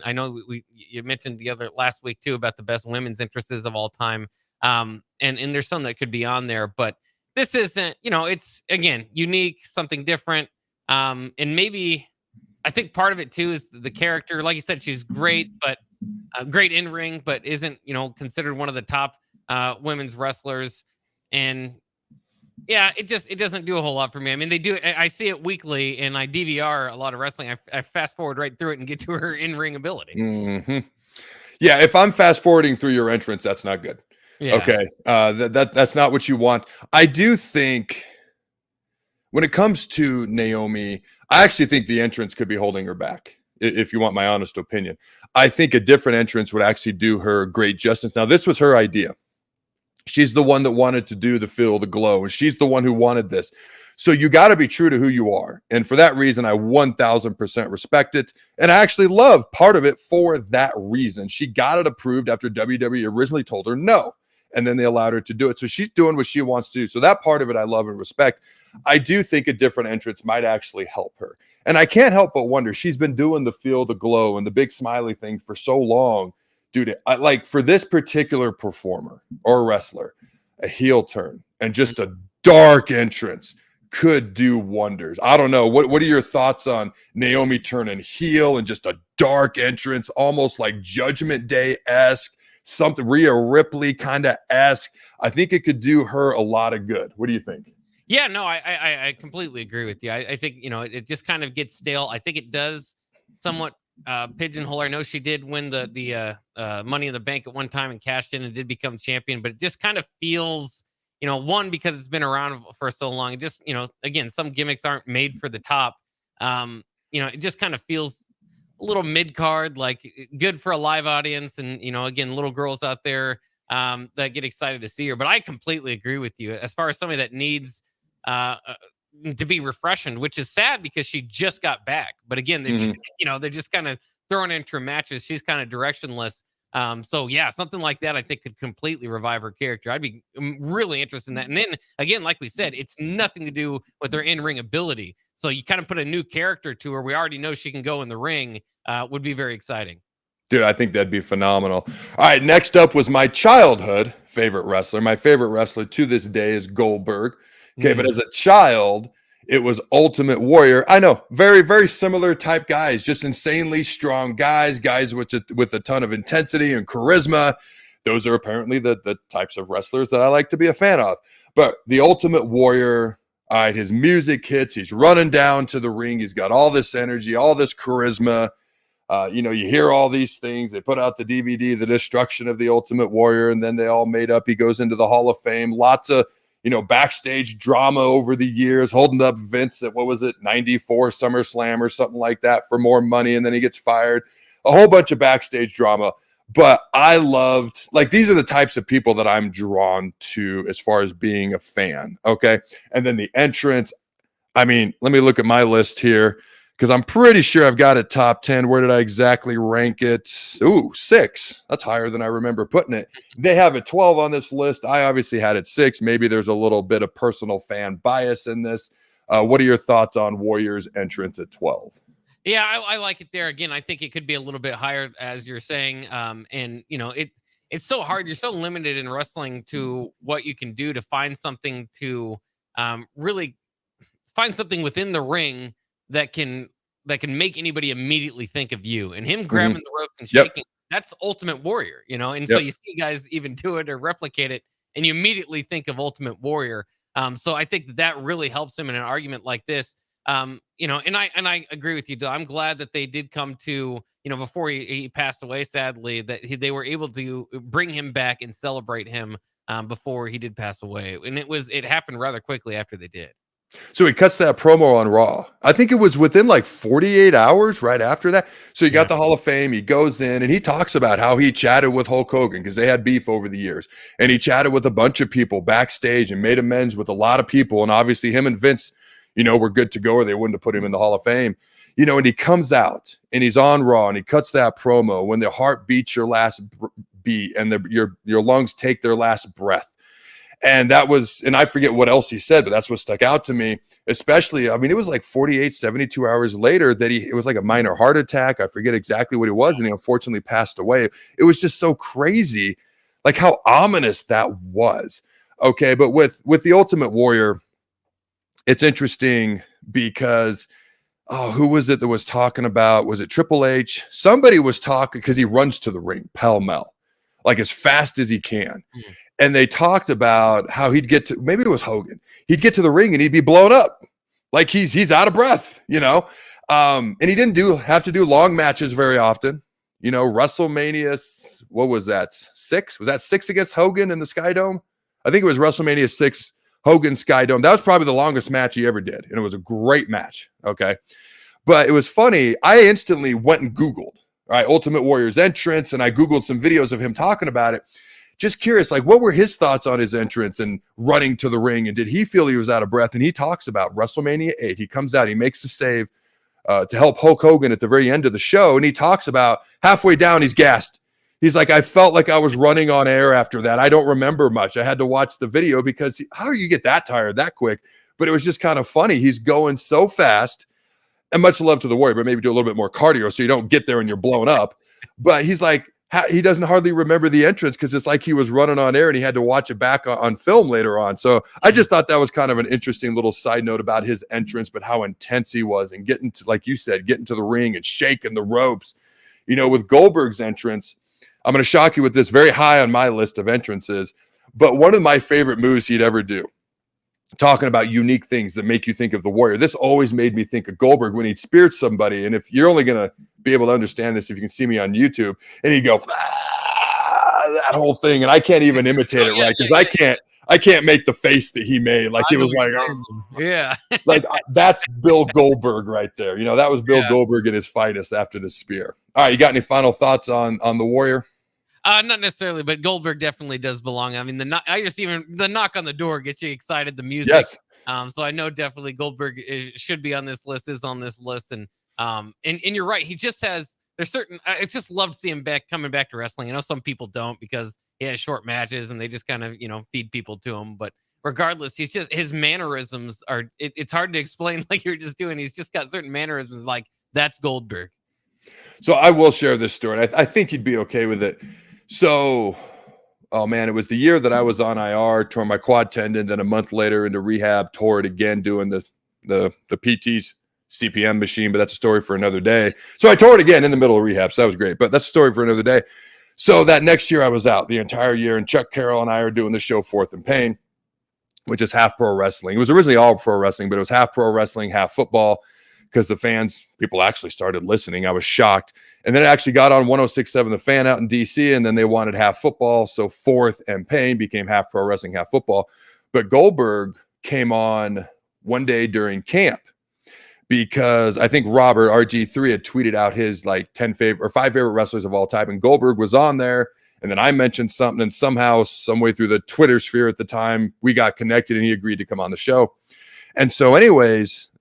I know you mentioned last week too about the best women's entrances of all time. And there's some that could be on there, but this isn't, it's, again, unique, something different. And maybe I think part of it too is the character. Like you said, she's great, but great in ring, but isn't, considered one of the top women's wrestlers. And yeah, it doesn't do a whole lot for me. I mean, I see it weekly and I DVR a lot of wrestling. I fast forward right through it and get to her in-ring ability. Mm-hmm. Yeah, if I'm fast forwarding through your entrance, that's not good. Yeah. Okay. That's not what you want. I do think when it comes to Naomi, I actually think the entrance could be holding her back, if you want my honest opinion. I think a different entrance would actually do her great justice. Now, this was her idea. She's the one that wanted to do the Feel the Glow, and she's the one who wanted this. So you got to be true to who you are. And for that reason, I 1000% respect it. And I actually love part of it for that reason. She got it approved after WWE originally told her no. And then they allowed her to do it. So she's doing what she wants to do. So that part of it I love and respect. I do think a different entrance might actually help her. And I can't help but wonder, she's been doing the Feel the Glow and the big smiley thing for so long. Dude, like for this particular performer or wrestler, a heel turn and just a dark entrance could do wonders. I don't know. What are your thoughts on Naomi turning heel and just a dark entrance, almost like Judgment Day-esque, something Rhea Ripley kind of esque? I think it could do her a lot of good. What do you think? Yeah, no, I completely agree with you. I think, it just kind of gets stale. I think it does somewhat pigeonhole. I know she did win the Money in the Bank at one time and cashed in and did become champion, but it just kind of feels, one, because it's been around for so long. It just, again, some gimmicks aren't made for the top. It just kind of feels a little mid-card, like good for a live audience. And, again, little girls out there that get excited to see her. But I completely agree with you as far as somebody that needs to be refreshed, which is sad because she just got back. But again, they're just kind of throwing into her matches. She's kind of directionless. So yeah, something like that I think could completely revive her character. I'd be really interested in that. And then again, like we said, it's nothing to do with her in-ring ability. So you kind of put a new character to her. We already know she can go in the ring. Would be very exciting. Dude, I think that'd be phenomenal. All right, next up was my childhood favorite wrestler. My favorite wrestler to this day is Goldberg. Okay, but as a child, it was Ultimate Warrior. I know, very, very similar type guys, just insanely strong guys with a ton of intensity and charisma. Those are apparently the types of wrestlers that I like to be a fan of. But the Ultimate Warrior, all right, his music hits. He's running down to the ring. He's got all this energy, all this charisma. You hear all these things. They put out the DVD, The Destruction of the Ultimate Warrior, and then they all made up. He goes into the Hall of Fame. Lots of backstage drama over the years, holding up Vince at, what was it, 94 SummerSlam or something like that for more money. And then he gets fired, a whole bunch of backstage drama. But I loved, these are the types of people that I'm drawn to as far as being a fan. Okay. And then the entrance, let me look at my list here, because I'm pretty sure I've got it top 10. Where did I exactly rank it? Ooh, 6. That's higher than I remember putting it. They have it 12 on this list. I obviously had it 6. Maybe there's a little bit of personal fan bias in this. What are your thoughts on Warriors' entrance at 12? Yeah, I like it there. Again, I think it could be a little bit higher, as you're saying. And it's so hard. You're so limited in wrestling to what you can do to find something to really find something within the ring that can make anybody immediately think of you. And him grabbing the ropes and shaking, that's Ultimate Warrior, And so you see guys even do it or replicate it, and you immediately think of Ultimate Warrior. So I think that really helps him in an argument like this. And I agree with you, Bill. I'm glad that they did come to, before he passed away, sadly, that they were able to bring him back and celebrate him before he did pass away. And it happened rather quickly after they did. So he cuts that promo on Raw. I think it was within 48 hours right after that. So he got the Hall of Fame. He goes in and he talks about how he chatted with Hulk Hogan because they had beef over the years. And he chatted with a bunch of people backstage and made amends with a lot of people. And obviously him and Vince, were good to go, or they wouldn't have put him in the Hall of Fame. And he comes out and he's on Raw and he cuts that promo when their heart beats your last beat and your lungs take their last breath. And that was, and I forget what else he said, but that's what stuck out to me, especially, it was 48, 72 hours later that it was like a minor heart attack. I forget exactly what it was. And he unfortunately passed away. It was just so crazy, how ominous that was. Okay. But with the Ultimate Warrior, it's interesting because, who was it that was talking about? Was it Triple H? Somebody was talking, because he runs to the ring pell-mell, as fast as he can. And they talked about how he'd get to, maybe it was Hogan, he'd get to the ring and he'd be blown up. He's out of breath, and he didn't have to do long matches very often. WrestleMania, what was that? 6? Was that 6 against Hogan in the Sky Dome? I think it was WrestleMania 6, Hogan Sky Dome. That was probably the longest match he ever did. And it was a great match. Okay. But it was funny. I instantly went and Googled, Ultimate Warrior's entrance. And I Googled some videos of him talking about it. Just curious, what were his thoughts on his entrance and running to the ring? And did he feel he was out of breath? And he talks about WrestleMania 8. He comes out, he makes the save to help Hulk Hogan at the very end of the show. And he talks about halfway down, he's gassed. He's like, I felt like I was running on air after that. I don't remember much. I had to watch the video because how do you get that tired that quick? But it was just kind of funny. He's going so fast, and much love to the Warrior, but maybe do a little bit more cardio so you don't get there and you're blown up. But he's like, he doesn't hardly remember the entrance because it's like he was running on air and he had to watch it back on film later on. So I just thought that was kind of an interesting little side note about his entrance, but how intense he was and getting to, like you said, getting to the ring and shaking the ropes. With Goldberg's entrance, I'm going to shock you with this, very high on my list of entrances, but one of my favorite moves he'd ever do, talking about unique things that make you think of the Warrior. This always made me think of Goldberg when he'd speared somebody. And if you're only going to be able to understand this, if you can see me on YouTube, and he'd go, that whole thing. And I can't even imitate it right. Cause I can't make the face that he made. It was like, yeah, that's Bill Goldberg right there. That was Bill Goldberg at his finest after the spear. All right. You got any final thoughts on the Warrior? Not necessarily, but Goldberg definitely does belong. I mean, the knock on the door gets you excited. The music, yes. So I know definitely Goldberg should be on this list. Is on this list, and you're right. He just has. There's certain. I just love to see him coming back to wrestling. I know some people don't because he has short matches and they just kind of feed people to him. But regardless, his mannerisms are. It's hard to explain like you're just doing. He's just got certain mannerisms like that's Goldberg. So I will share this story. I think you'd be okay with it. So, oh man, it was the year that I was on IR, tore my quad tendon, then a month later into rehab, tore it again doing the PT's CPM machine, but that's a story for another day. So I tore it again in the middle of rehab, so that was great, but that's a story for another day. So that next year I was out the entire year, and Chuck Carroll and I are doing the show Fourth and Pain, which is half pro wrestling. It was originally all pro wrestling, but it was half pro wrestling, half football, because people actually started listening. I was shocked. And then it actually got on 106.7 The Fan out in DC, and then they wanted half football. So Fourth and Pain became half pro wrestling, half football. But Goldberg came on one day during camp because I think Robert RG3 had tweeted out his like 5 favorite wrestlers of all time, and Goldberg was on there. And then I mentioned something, and somehow, some way through the Twitter sphere at the time, we got connected, and he agreed to come on the show. And so, anyways,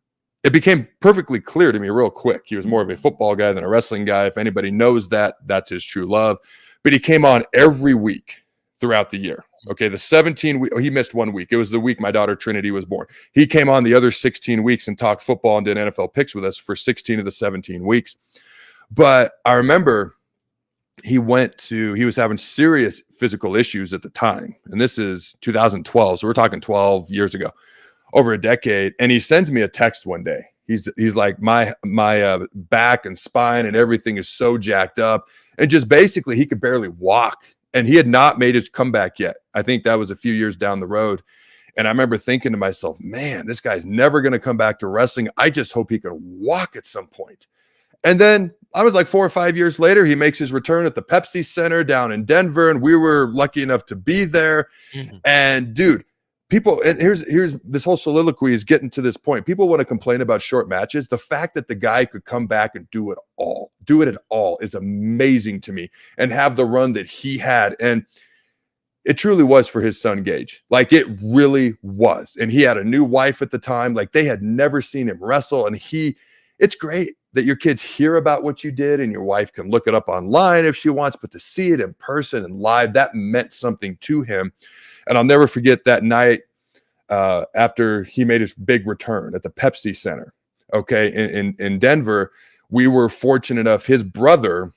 it became perfectly clear to me real quick. He was more of a football guy than a wrestling guy. If anybody knows that, that's his true love. But he came on every week throughout the year. Okay, the 17 he missed 1 week. It was the week my daughter Trinity was born. He came on the other 16 weeks and talked football and did NFL picks with us for 16 of the 17 weeks. But I remember he was having serious physical issues at the time. And this is 2012. So we're talking 12 years ago, over a decade. And he sends me a text one day. He's like, my back and spine and everything is so jacked up. And just basically he could barely walk. And he had not made his comeback yet. I think that was a few years down the road. And I remember thinking to myself, man, this guy's never going to come back to wrestling. I just hope he can walk at some point. And then I was like 4 or 5 years later, he makes his return at the Pepsi Center down in Denver. And we were lucky enough to be there. Mm-hmm. And dude, people, and here's this whole soliloquy is getting to this point. People want to complain about short matches. The fact that the guy could come back and do it at all is amazing to me, and have the run that he had. And it truly was for his son Gage. Like, it really was. And he had a new wife at the time. Like, they had never seen him wrestle. And it's great that your kids hear about what you did, and your wife can look it up online if she wants, but to see it in person and live, that meant something to him. And I'll never forget that night after he made his big return at the Pepsi Center, okay, in Denver. We were fortunate enough, his brother,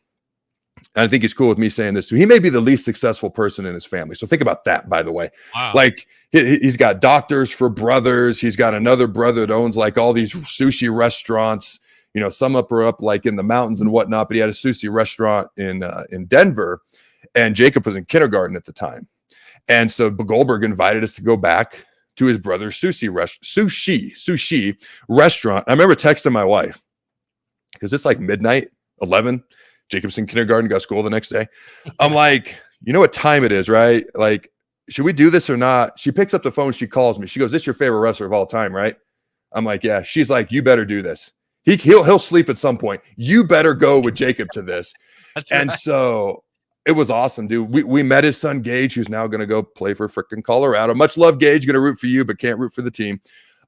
and I think he's cool with me saying this too, he may be the least successful person in his family. So think about that, by the way. Wow. Like, he's got doctors for brothers. He's got another brother that owns like all these sushi restaurants. You know, some up like in the mountains and whatnot, but he had a sushi restaurant in Denver, and Jacob was in kindergarten at the time. And so Goldberg invited us to go back to his brother's sushi restaurant. I remember texting my wife, because it's like midnight, 11. Jacob's in kindergarten, got school the next day. I'm like, you know what time it is, right? Like, should we do this or not? She picks up the phone. She calls me. She goes, "This your favorite wrestler of all time, right?" I'm like, "Yeah." She's like, "You better do this. He'll sleep at some point. You better go with Jacob to this." That's right. And so it was awesome, dude. We met his son Gage, who's now going to go play for freaking Colorado. Much love, Gage. Going to root for you, but can't root for the team.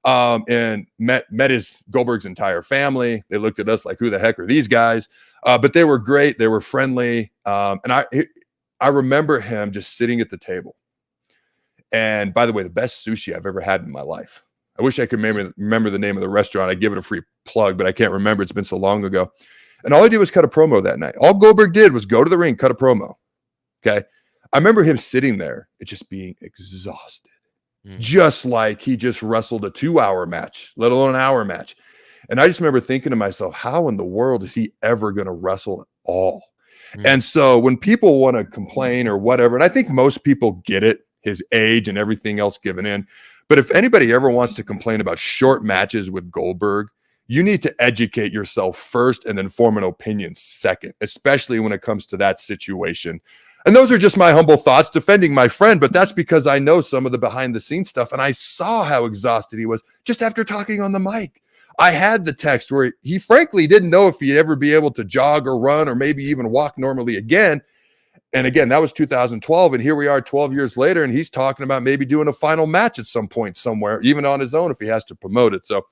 And met his Goldberg's entire family. They looked at us like, who the heck are these guys? But they were great. They were friendly. And I remember him just sitting at the table. And by the way, the best sushi I've ever had in my life. I wish I could remember the name of the restaurant. I'd give it a free plug, but I can't remember. It's been so long ago. And all I did was cut a promo that night. All Goldberg did was go to the ring, cut a promo. Okay. I remember him sitting there and just being exhausted. Just like he just wrestled a 2-hour match, let alone an hour match. And I just remember thinking to myself, how in the world is he ever going to wrestle at all? And so when people want to complain or whatever, and I think most people get it, his age and everything else given in. But if anybody ever wants to complain about short matches with Goldberg, you need to educate yourself first and then form an opinion second, especially when it comes to that situation. And those are just my humble thoughts defending my friend, but that's because I know some of the behind the scenes stuff, and I saw how exhausted he was just after talking on the mic. I had the text where he frankly didn't know if he'd ever be able to jog or run or maybe even walk normally again. And again, that was 2012, and here we are 12 years later, and he's talking about maybe doing a final match at some point somewhere, even on his own if he has to promote it. So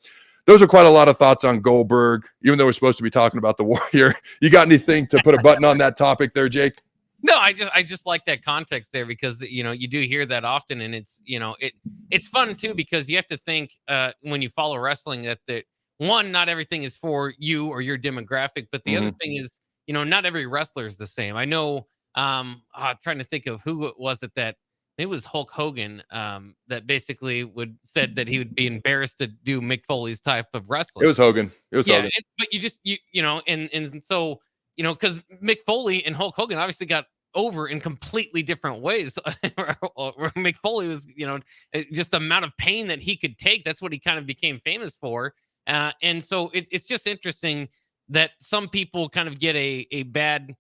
those are quite a lot of thoughts on Goldberg, even though we're supposed to be talking about the Warrior. You got anything to put a button on that topic there, Jake? No, I just like that context there, because you do hear that often, and it's fun too, because you have to think when you follow wrestling that one, not everything is for you or your demographic, but the other thing is not every wrestler is the same. I know I'm trying to think of who it was that it was Hulk Hogan that basically said that he would be embarrassed to do Mick Foley's type of wrestling. It was Hogan. Hogan. But and so because Mick Foley and Hulk Hogan obviously got over in completely different ways. Mick Foley was, just the amount of pain that he could take. That's what he kind of became famous for. And so it's just interesting that some people kind of get a bad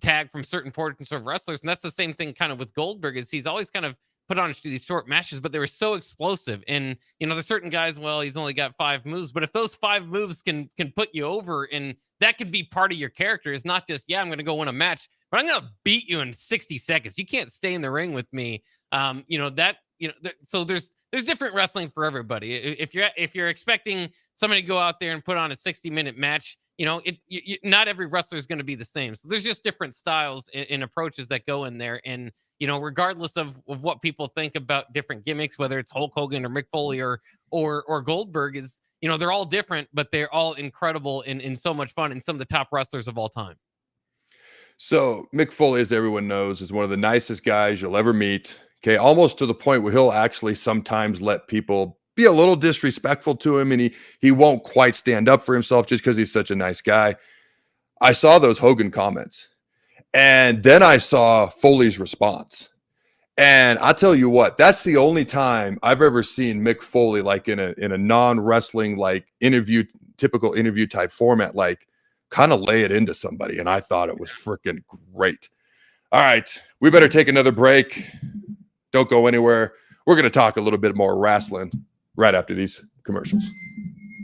tag from certain portions of wrestlers. And that's the same thing kind of with Goldberg, is he's always kind of put on these short matches, but they were so explosive. And there's certain guys, well, he's only got 5 moves, but if those 5 moves can put you over, and that could be part of your character, is not just, I'm going to go win a match, but I'm going to beat you in 60 seconds. You can't stay in the ring with me. So there's different wrestling for everybody. If you're expecting somebody to go out there and put on a 60-minute match, not every wrestler is going to be the same. So there's just different styles and approaches that go in there. And, regardless of what people think about different gimmicks, whether it's Hulk Hogan or Mick Foley or Goldberg, is, they're all different, but they're all incredible and so much fun, and some of the top wrestlers of all time. So Mick Foley, as everyone knows, is one of the nicest guys you'll ever meet. Okay, almost to the point where he'll actually sometimes let people be a little disrespectful to him, and he won't quite stand up for himself just because he's such a nice guy. I saw those Hogan comments, and then I saw Foley's response. And I tell you what, that's the only time I've ever seen Mick Foley, like in a non-wrestling, like typical interview type format, like kind of lay it into somebody. And I thought it was freaking great. All right, we better take another break. Don't go anywhere. We're going to talk a little bit more wrestling right after these commercials.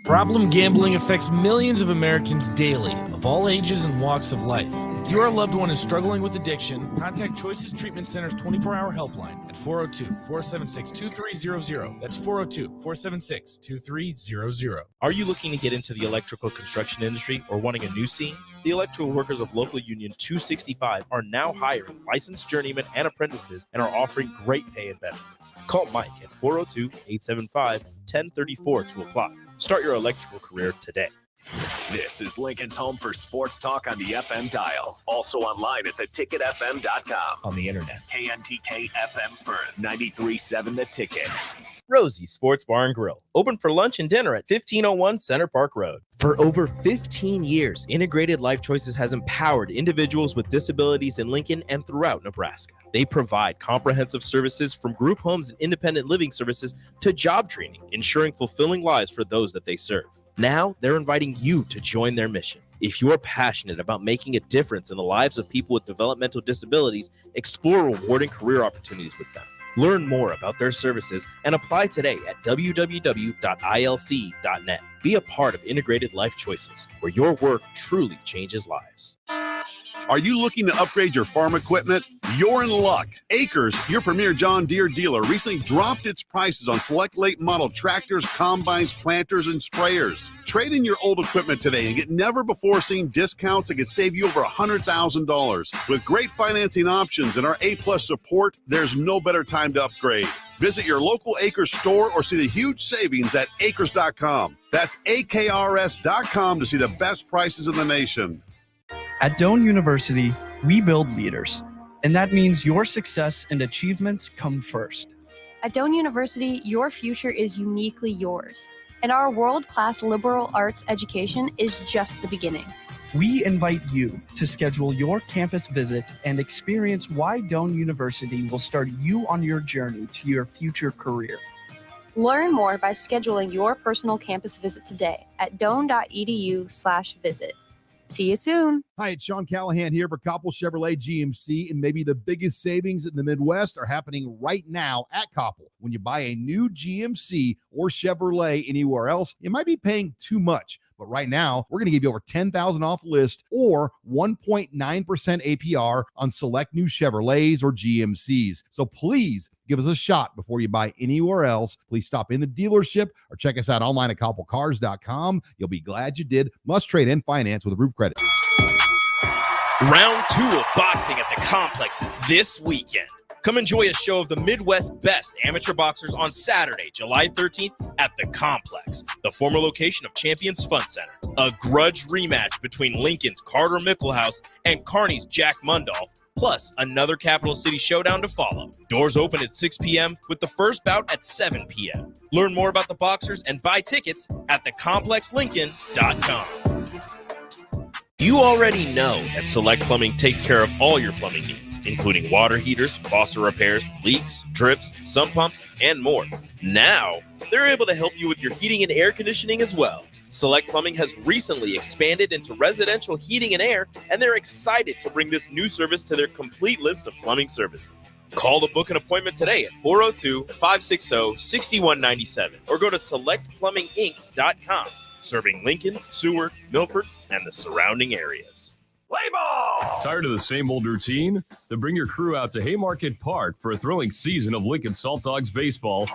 Problem gambling affects millions of Americans daily, of all ages and walks of life. If your loved one is struggling with addiction, contact Choices Treatment Center's 24-hour helpline at 402-476-2300. That's 402-476-2300. Are you looking to get into the electrical construction industry or wanting a new scene? The electrical workers of local union 265 are now hiring licensed journeymen and apprentices and are offering great pay and benefits. Call Mike at 402-875-1034 to apply. Start your electrical career today. This is Lincoln's home for sports talk on the FM dial. Also online at theticketfm.com. On the internet. KNTK FM Firth, 93.7 The Ticket. Rosie Sports Bar and Grill, open for lunch and dinner at 1501 Center Park Road. For over 15 years, Integrated Life Choices has empowered individuals with disabilities in Lincoln and throughout Nebraska. They provide comprehensive services from group homes and independent living services to job training, ensuring fulfilling lives for those that they serve. Now, they're inviting you to join their mission. If you're passionate about making a difference in the lives of people with developmental disabilities, explore rewarding career opportunities with them. Learn more about their services and apply today at www.ilc.net. Be a part of Integrated Life Choices, where your work truly changes lives. Are you looking to upgrade your farm equipment? You're in luck. Acres, your premier John Deere dealer, recently dropped its prices on select late model tractors, combines, planters, and sprayers. Trade in your old equipment today and get never-before-seen discounts that can save you over $100,000. With great financing options and our A-plus support, there's no better time to upgrade. Visit your local Acres store or see the huge savings at acres.com. That's AKRS.com to see the best prices in the nation. At Doane University, we build leaders, and that means your success and achievements come first. At Doane University, your future is uniquely yours, and our world-class liberal arts education is just the beginning. We invite you to schedule your campus visit and experience why Doane University will start you on your journey to your future career. Learn more by scheduling your personal campus visit today at doane.edu/visit. See you soon. Hi, it's Sean Callahan here for Koppel Chevrolet GMC, and maybe the biggest savings in the Midwest are happening right now at Koppel. When you buy a new GMC or Chevrolet anywhere else, you might be paying too much. But right now, we're going to give you over $10,000 off list or 1.9% APR on select new Chevrolets or GMCs. So please give us a shot before you buy anywhere else. Please stop in the dealership or check us out online at koppelcars.com. You'll be glad you did. Must trade and finance with approved credit. Round 2 of boxing at the Complex is this weekend. Come enjoy a show of the Midwest's best amateur boxers on Saturday, July 13th at the Complex, the former location of Champions Fun Center. A grudge rematch between Lincoln's Carter Mickelhouse and Kearney's Jack Mundolf, plus another Capital City showdown to follow. Doors open at 6 p.m. with the first bout at 7 p.m. Learn more about the boxers and buy tickets at thecomplexlincoln.com. You already know that Select Plumbing takes care of all your plumbing needs, including water heaters, faucet repairs, leaks, drips, sump pumps, and more. Now, they're able to help you with your heating and air conditioning as well. Select Plumbing has recently expanded into residential heating and air, and they're excited to bring this new service to their complete list of plumbing services. Call to book an appointment today at 402-560-6197 or go to selectplumbinginc.com. Serving Lincoln, Seward, Milford, and the surrounding areas. Play ball! Tired of the same old routine? Then bring your crew out to Haymarket Park for a thrilling season of Lincoln Salt Dogs baseball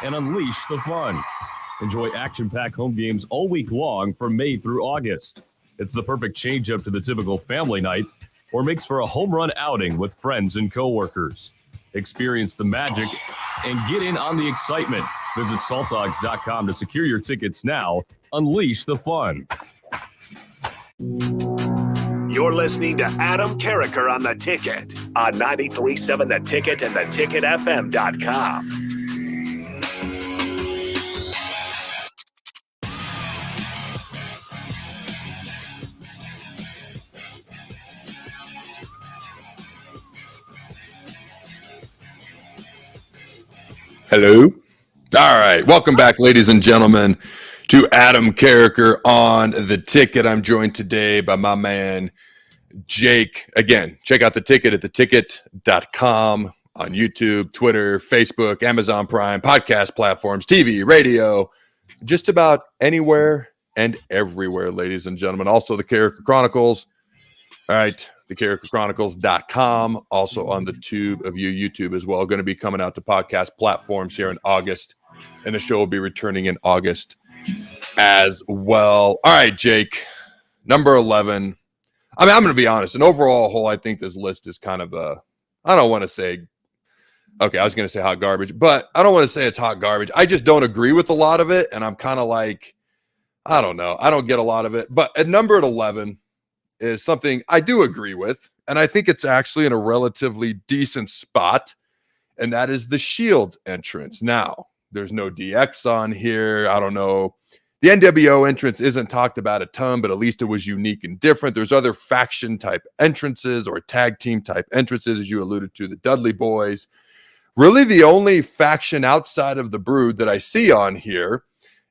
and unleash the fun. Enjoy action-packed home games all week long from May through August. It's the perfect change-up to the typical family night or makes for a home run outing with friends and coworkers. Experience the magic and get in on the excitement. Visit saltdogs.com to secure your tickets now. Unleash the fun. You're listening to Adam Carriker on The Ticket on 93.7 The Ticket and theticketfm.com. Hello. All right. Welcome back, ladies and gentlemen, to Adam Carriker on The Ticket. I'm joined today by my man, Jake. Again, check out The Ticket at theticket.com on YouTube, Twitter, Facebook, Amazon Prime, podcast platforms, TV, radio, just about anywhere and everywhere, ladies and gentlemen. Also, the Carriker Chronicles. All right. TheCarrikerChronicles.com, also on the tube of YouTube as well. Going to be coming out to podcast platforms here in August, and the show will be returning in August as well. All right, Jake, number 11. I mean, I'm going to be honest. An overall whole, I think this list is kind of I don't want to say, okay, I was going to say hot garbage, but I don't want to say it's hot garbage. I just don't agree with a lot of it, and I'm kind of like, I don't know. I don't get a lot of it. But at number 11, is something I do agree with, and I think it's actually in a relatively decent spot, and that is the Shield's entrance. Now, there's no DX on here. I don't know. The NWO entrance isn't talked about a ton, but at least it was unique and different. There's other faction-type entrances or tag team-type entrances, as you alluded to, the Dudley Boys. Really, the only faction outside of the Brood that I see on here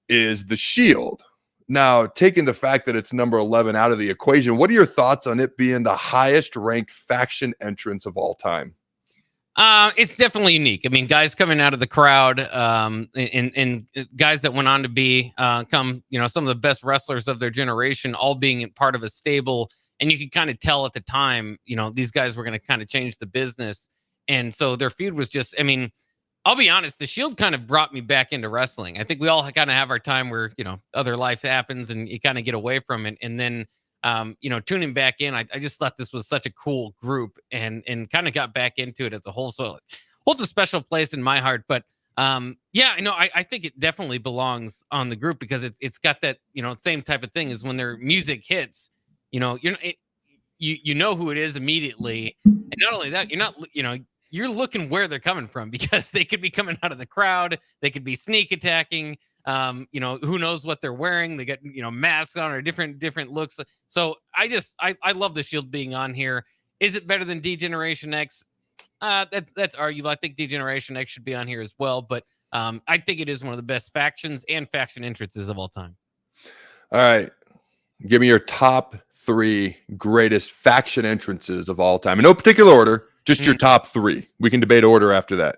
is the Shield. Now, taking the fact that it's number 11 out of the equation, what are your thoughts on it being the highest ranked faction entrance of all time? It's definitely unique. I mean, guys coming out of the crowd, and guys that went on to be some of the best wrestlers of their generation, all being part of a stable. And you could kind of tell at the time, these guys were going to kind of change the business. And so their feud was just, I mean, I'll be honest, the Shield kind of brought me back into wrestling. I think we all kind of have our time where, other life happens and you kind of get away from it. And then, tuning back in, I just thought this was such a cool group and kind of got back into it as a whole. So it holds a special place in my heart. But I think it definitely belongs on the group because it's got that, same type of thing as when their music hits, you know who it is immediately. And not only that, you're looking where they're coming from because they could be coming out of the crowd. They could be sneak attacking. Who knows what they're wearing? They got, masks on or different looks. So I love the Shield being on here. Is it better than D-Generation X? That's arguable. I think D-Generation X should be on here as well. But I think it is one of the best factions and faction entrances of all time. All right. Give me your top 3 greatest faction entrances of all time. In no particular order. Just your top 3. We can debate order after that.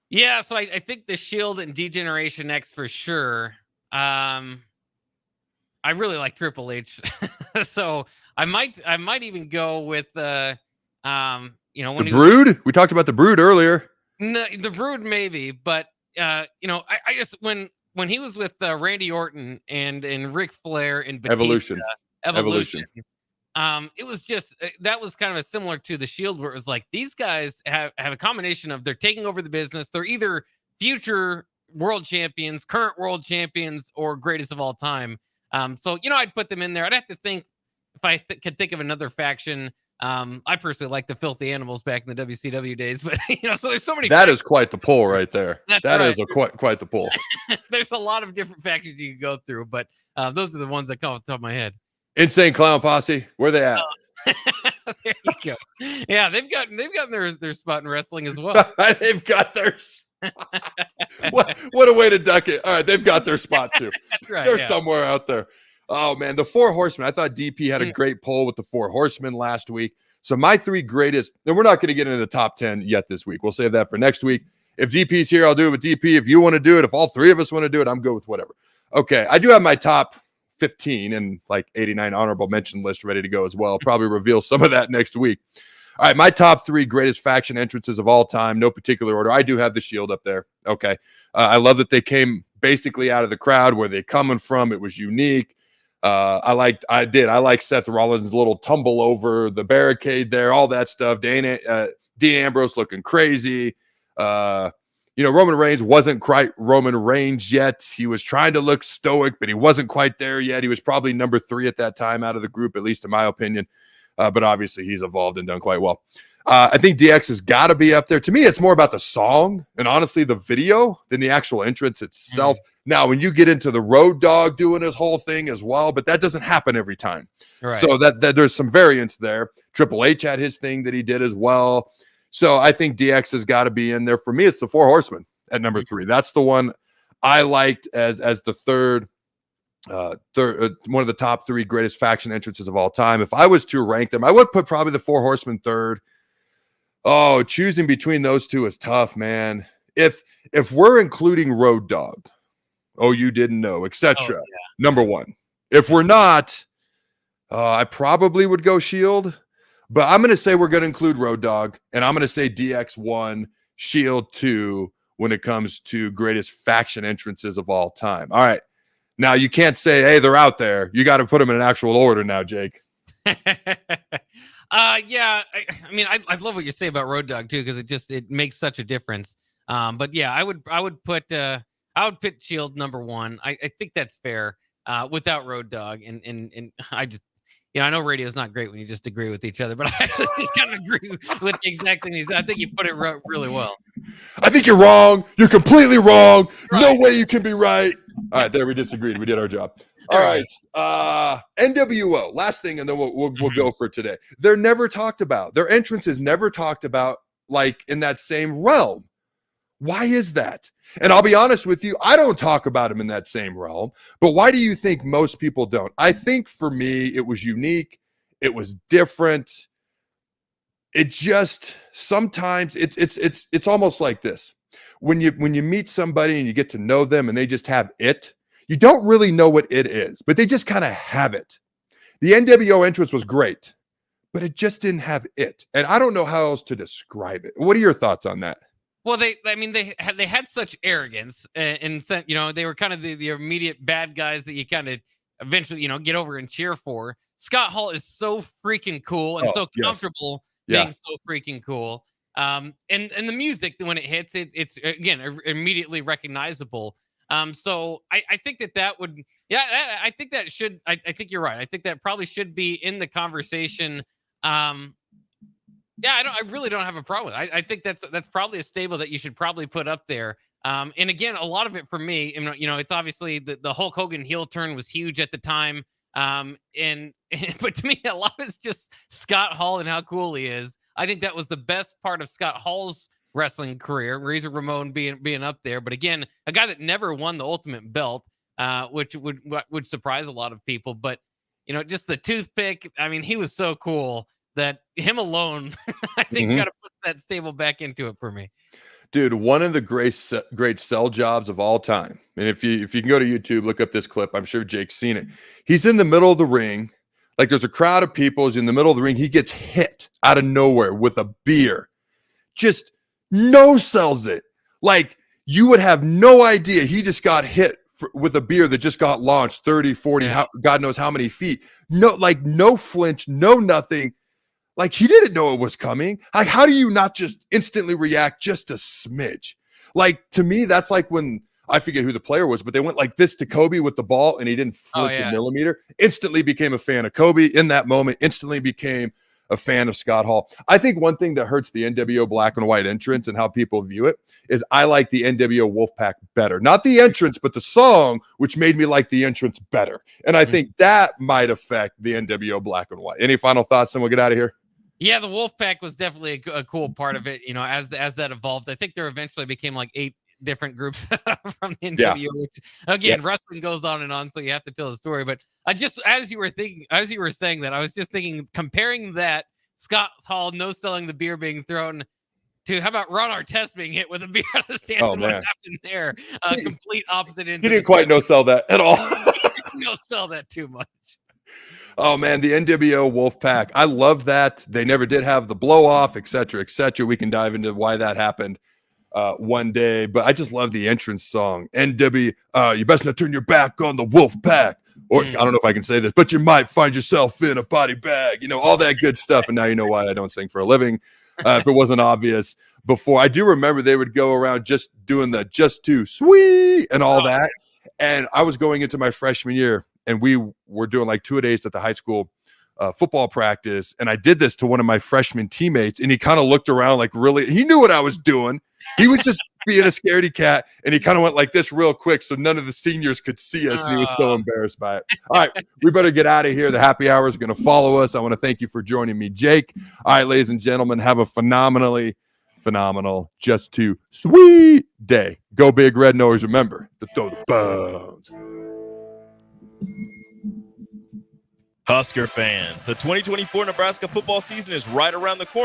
Yeah, so I think the Shield and D-Generation X for sure. I really like Triple H, so I might even go with the the Brood. We talked about the Brood earlier. No, the Brood maybe, but I just when he was with Randy Orton and Ric Flair and Batista, Evolution. It was just that was kind of similar to the Shield, where it was like these guys have a combination of they're taking over the business. They're either future world champions, current world champions, or greatest of all time. So I'd put them in there. I'd have to think if I could think of another faction. I personally like the Filthy Animals back in the WCW days, but so there's so many. That is quite the pull right there. That is quite the pull. There's a lot of different factions you can go through, but those are the ones that come off the top of my head. Insane Clown Posse, where they at? There you go. Yeah, they've gotten their spot in wrestling as well. They've got their what a way to duck it. All right, they've got their spot too. That's right. They're somewhere out there. Oh man, the Four Horsemen. I thought DP had a great poll with the Four Horsemen last week. So my 3 greatest, and we're not going to get into the top 10 yet this week. We'll save that for next week. If DP's here, I'll do it with DP. If you want to do it, if all 3 of us want to do it, I'm good with whatever. Okay, I do have my top 15 and like 89 honorable mention list ready to go as well. Probably reveal some of that next week. All right, my top 3 greatest faction entrances of all time, no particular order. I do have the Shield up there. Okay, I love that they came basically out of the crowd. Where they coming from? It was unique. I like Seth Rollins' little tumble over the barricade there, all that stuff. Dean Ambrose looking crazy. Roman Reigns wasn't quite Roman Reigns yet. He was trying to look stoic, but he wasn't quite there yet. He was probably number 3 at that time out of the group, at least in my opinion. But obviously he's evolved and done quite well. I think DX has got to be up there. To me, it's more about the song and honestly the video than the actual entrance itself. Now, when you get into the Road Dogg doing his whole thing as well, but that doesn't happen every time. Right. So that there's some variance there. Triple H had his thing that he did as well. So I think DX has got to be in there. For me, it's the 4 Horsemen at number 3. That's the one I liked as the third, one of the top 3 greatest faction entrances of all time. If I was to rank them, I would put probably the 4 Horsemen third. Oh, choosing between those 2 is tough, man. If we're including Road Dogg, you didn't know, etc. Number 1. If we're not, I probably would go Shield. But I'm going to say we're going to include Road Dogg, and I'm going to say DX 1, Shield 2 when it comes to greatest faction entrances of all time. All right. Now, you can't say, hey, they're out there. You got to put them in an actual order now, Jake. Yeah. I mean, I love what you say about Road Dogg, too, because it makes such a difference. But, yeah, I would put Shield number 1. I think that's fair without Road Dogg. And I just, I know radio's not great when you just agree with each other, but I just kind of agree with the exact thing. I think you put it really well. I think you're wrong. You're completely wrong. Right. No way you can be right. All right, there we disagreed. We did our job. All right. NWO, last thing, and then we'll go for today. They're never talked about. Their entrance is never talked about like in that same realm. Why is that? And I'll be honest with you, I don't talk about him in that same realm. But why do you think most people don't? I think for me, it was unique. It was different. It just sometimes it's almost like this. When you meet somebody and you get to know them and they just have it, you don't really know what it is, but they just kind of have it. The NWO entrance was great, but it just didn't have it. And I don't know how else to describe it. What are your thoughts on that? Well, they had such arrogance, and they were kind of the immediate bad guys that you kind of eventually get over and cheer for. Scott Hall is so freaking cool and so comfortable being so freaking cool. And the music when it hits, it's again immediately recognizable. So I think that would I think that should I think you're right. I think that probably should be in the conversation. I really don't have a problem with it. I think that's probably a stable that you should probably put up there. And again, a lot of it for me, it's obviously the Hulk Hogan heel turn was huge at the time. But to me, a lot of it's just Scott Hall and how cool he is. I think that was the best part of Scott Hall's wrestling career, Razor Ramon being up there. But again, a guy that never won the Ultimate Belt, which would surprise a lot of people. But just the toothpick. I mean, he was so cool that him alone, I think, got to put that stable back into it for me. Dude, one of the great sell jobs of all time. And if you can go to YouTube, look up this clip. I'm sure Jake's seen it. He's in the middle of the ring. Like there's a crowd of people. He's in the middle of the ring. He gets hit out of nowhere with a beer. Just no sells it. Like you would have no idea. He just got hit with a beer that just got launched 30, 40, God knows how many feet. No flinch, no nothing. Like he didn't know it was coming. Like, how do you not just instantly react just a smidge? Like to me, that's like when I forget who the player was, but they went like this to Kobe with the ball and he didn't flinch a millimeter. Instantly became a fan of Kobe in that moment, instantly became a fan of Scott Hall. I think one thing that hurts the NWO black and white entrance and how people view it is I like the NWO Wolfpack better. Not the entrance, but the song, which made me like the entrance better. And I think that might affect the NWO black and white. Any final thoughts? And we'll get out of here. Yeah, the Wolfpack was definitely a cool part of it. As that evolved, I think there eventually became like 8 different groups from the NWO. Which, again, wrestling goes on and on, so you have to tell the story. But I just, as you were saying that, I was just thinking, comparing that Scott Hall no-selling the beer being thrown to how about Ron Artest being hit with a beer out of the stands? Oh, and what man. happened there? Complete opposite end. He didn't quite no-sell that at all. No-sell that too much. Oh, man, the NWO Wolfpack. I love that. They never did have the blow-off, et cetera, et cetera. We can dive into why that happened one day. But I just love the entrance song. NW, you best not turn your back on the Wolfpack. Or I don't know if I can say this, but you might find yourself in a body bag. You know, all that good stuff. And now you know why I don't sing for a living. If it wasn't obvious before. I do remember they would go around just doing the just too sweet and all that. And I was going into my freshman year, and we were doing like 2-a-days at the high school football practice. And I did this to one of my freshman teammates, and he kind of looked around like really, he knew what I was doing. He was just being a scaredy cat, and he kind of went like this real quick so none of the seniors could see us, and he was so embarrassed by it. All right, we better get out of here. The happy hour is going to follow us. I want to thank you for joining me, Jake. All right, ladies and gentlemen, have a phenomenal, just too sweet day. Go Big Red, and always remember to throw the bones. Husker fan, the 2024 Nebraska football season is right around the corner.